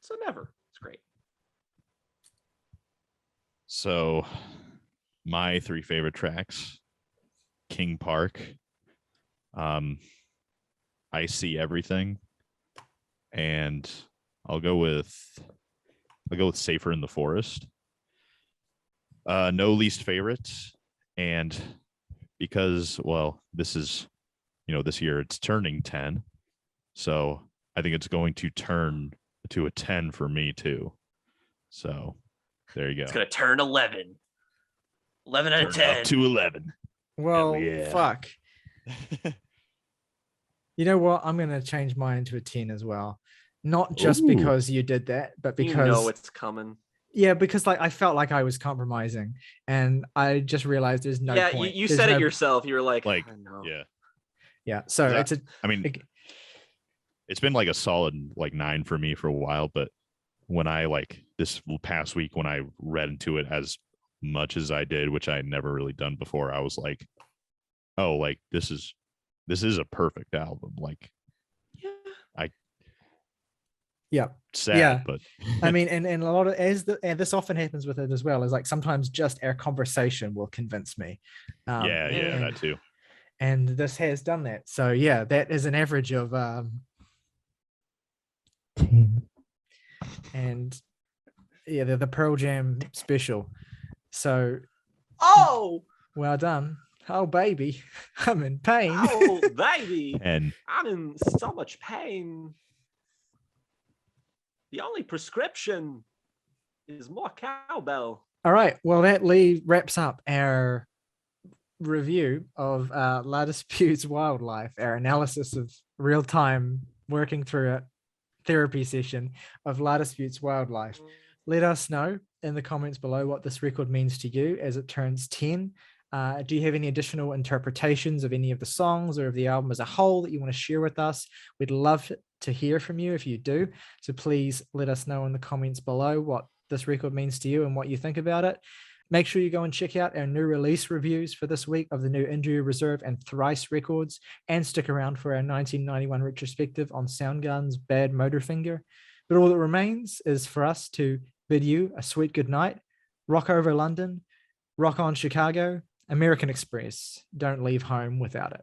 So never. It's great. So my three favorite tracks: King Park, I See Everything, and I'll go with Safer in the Forest. No least favorites, and because this is, this year it's turning 10, so I think it's going to turn to a 10 for me too. So there you go. It's gonna turn 11. 11 out of 10. Up to 11. Well, yeah. fuck. You know what? I'm gonna change mine to a 10 as well. Not just because you did that, but because it's coming. Yeah, because I felt like I was compromising, and I just realized there's no point. You said it yourself. You were like I know. Yeah. So it's been like a solid 9 for me for a while, but when I this past week, when I read into it as much as I did, which I had never really done before, I was like, oh, this is a perfect album. Sad, but I mean, and a lot of and this often happens with it as well, is sometimes just our conversation will convince me. That too. And this has done that. So yeah, that is an average of 10. And yeah, they're the Pearl Jam special. So well done. Oh baby, I'm in pain. Oh baby, and I'm in so much pain. The only prescription is more cowbell. All right. Well, that wraps up our review of La Dispute's Wildlife, our analysis of real-time working through a therapy session of La Dispute's Wildlife. Let us know in the comments below what this record means to you as it turns 10. Do you have any additional interpretations of any of the songs or of the album as a whole that you want to share with us? We'd love to hear from you if you do. So please let us know in the comments below what this record means to you and what you think about it. Make sure you go and check out our new release reviews for this week of the new Injury Reserve and Thrice records, and stick around for our 1991 retrospective on Soundgarden's Bad Motorfinger. But all that remains is for us to bid you a sweet good night. Rock over London, rock on Chicago, American Express. Don't leave home without it.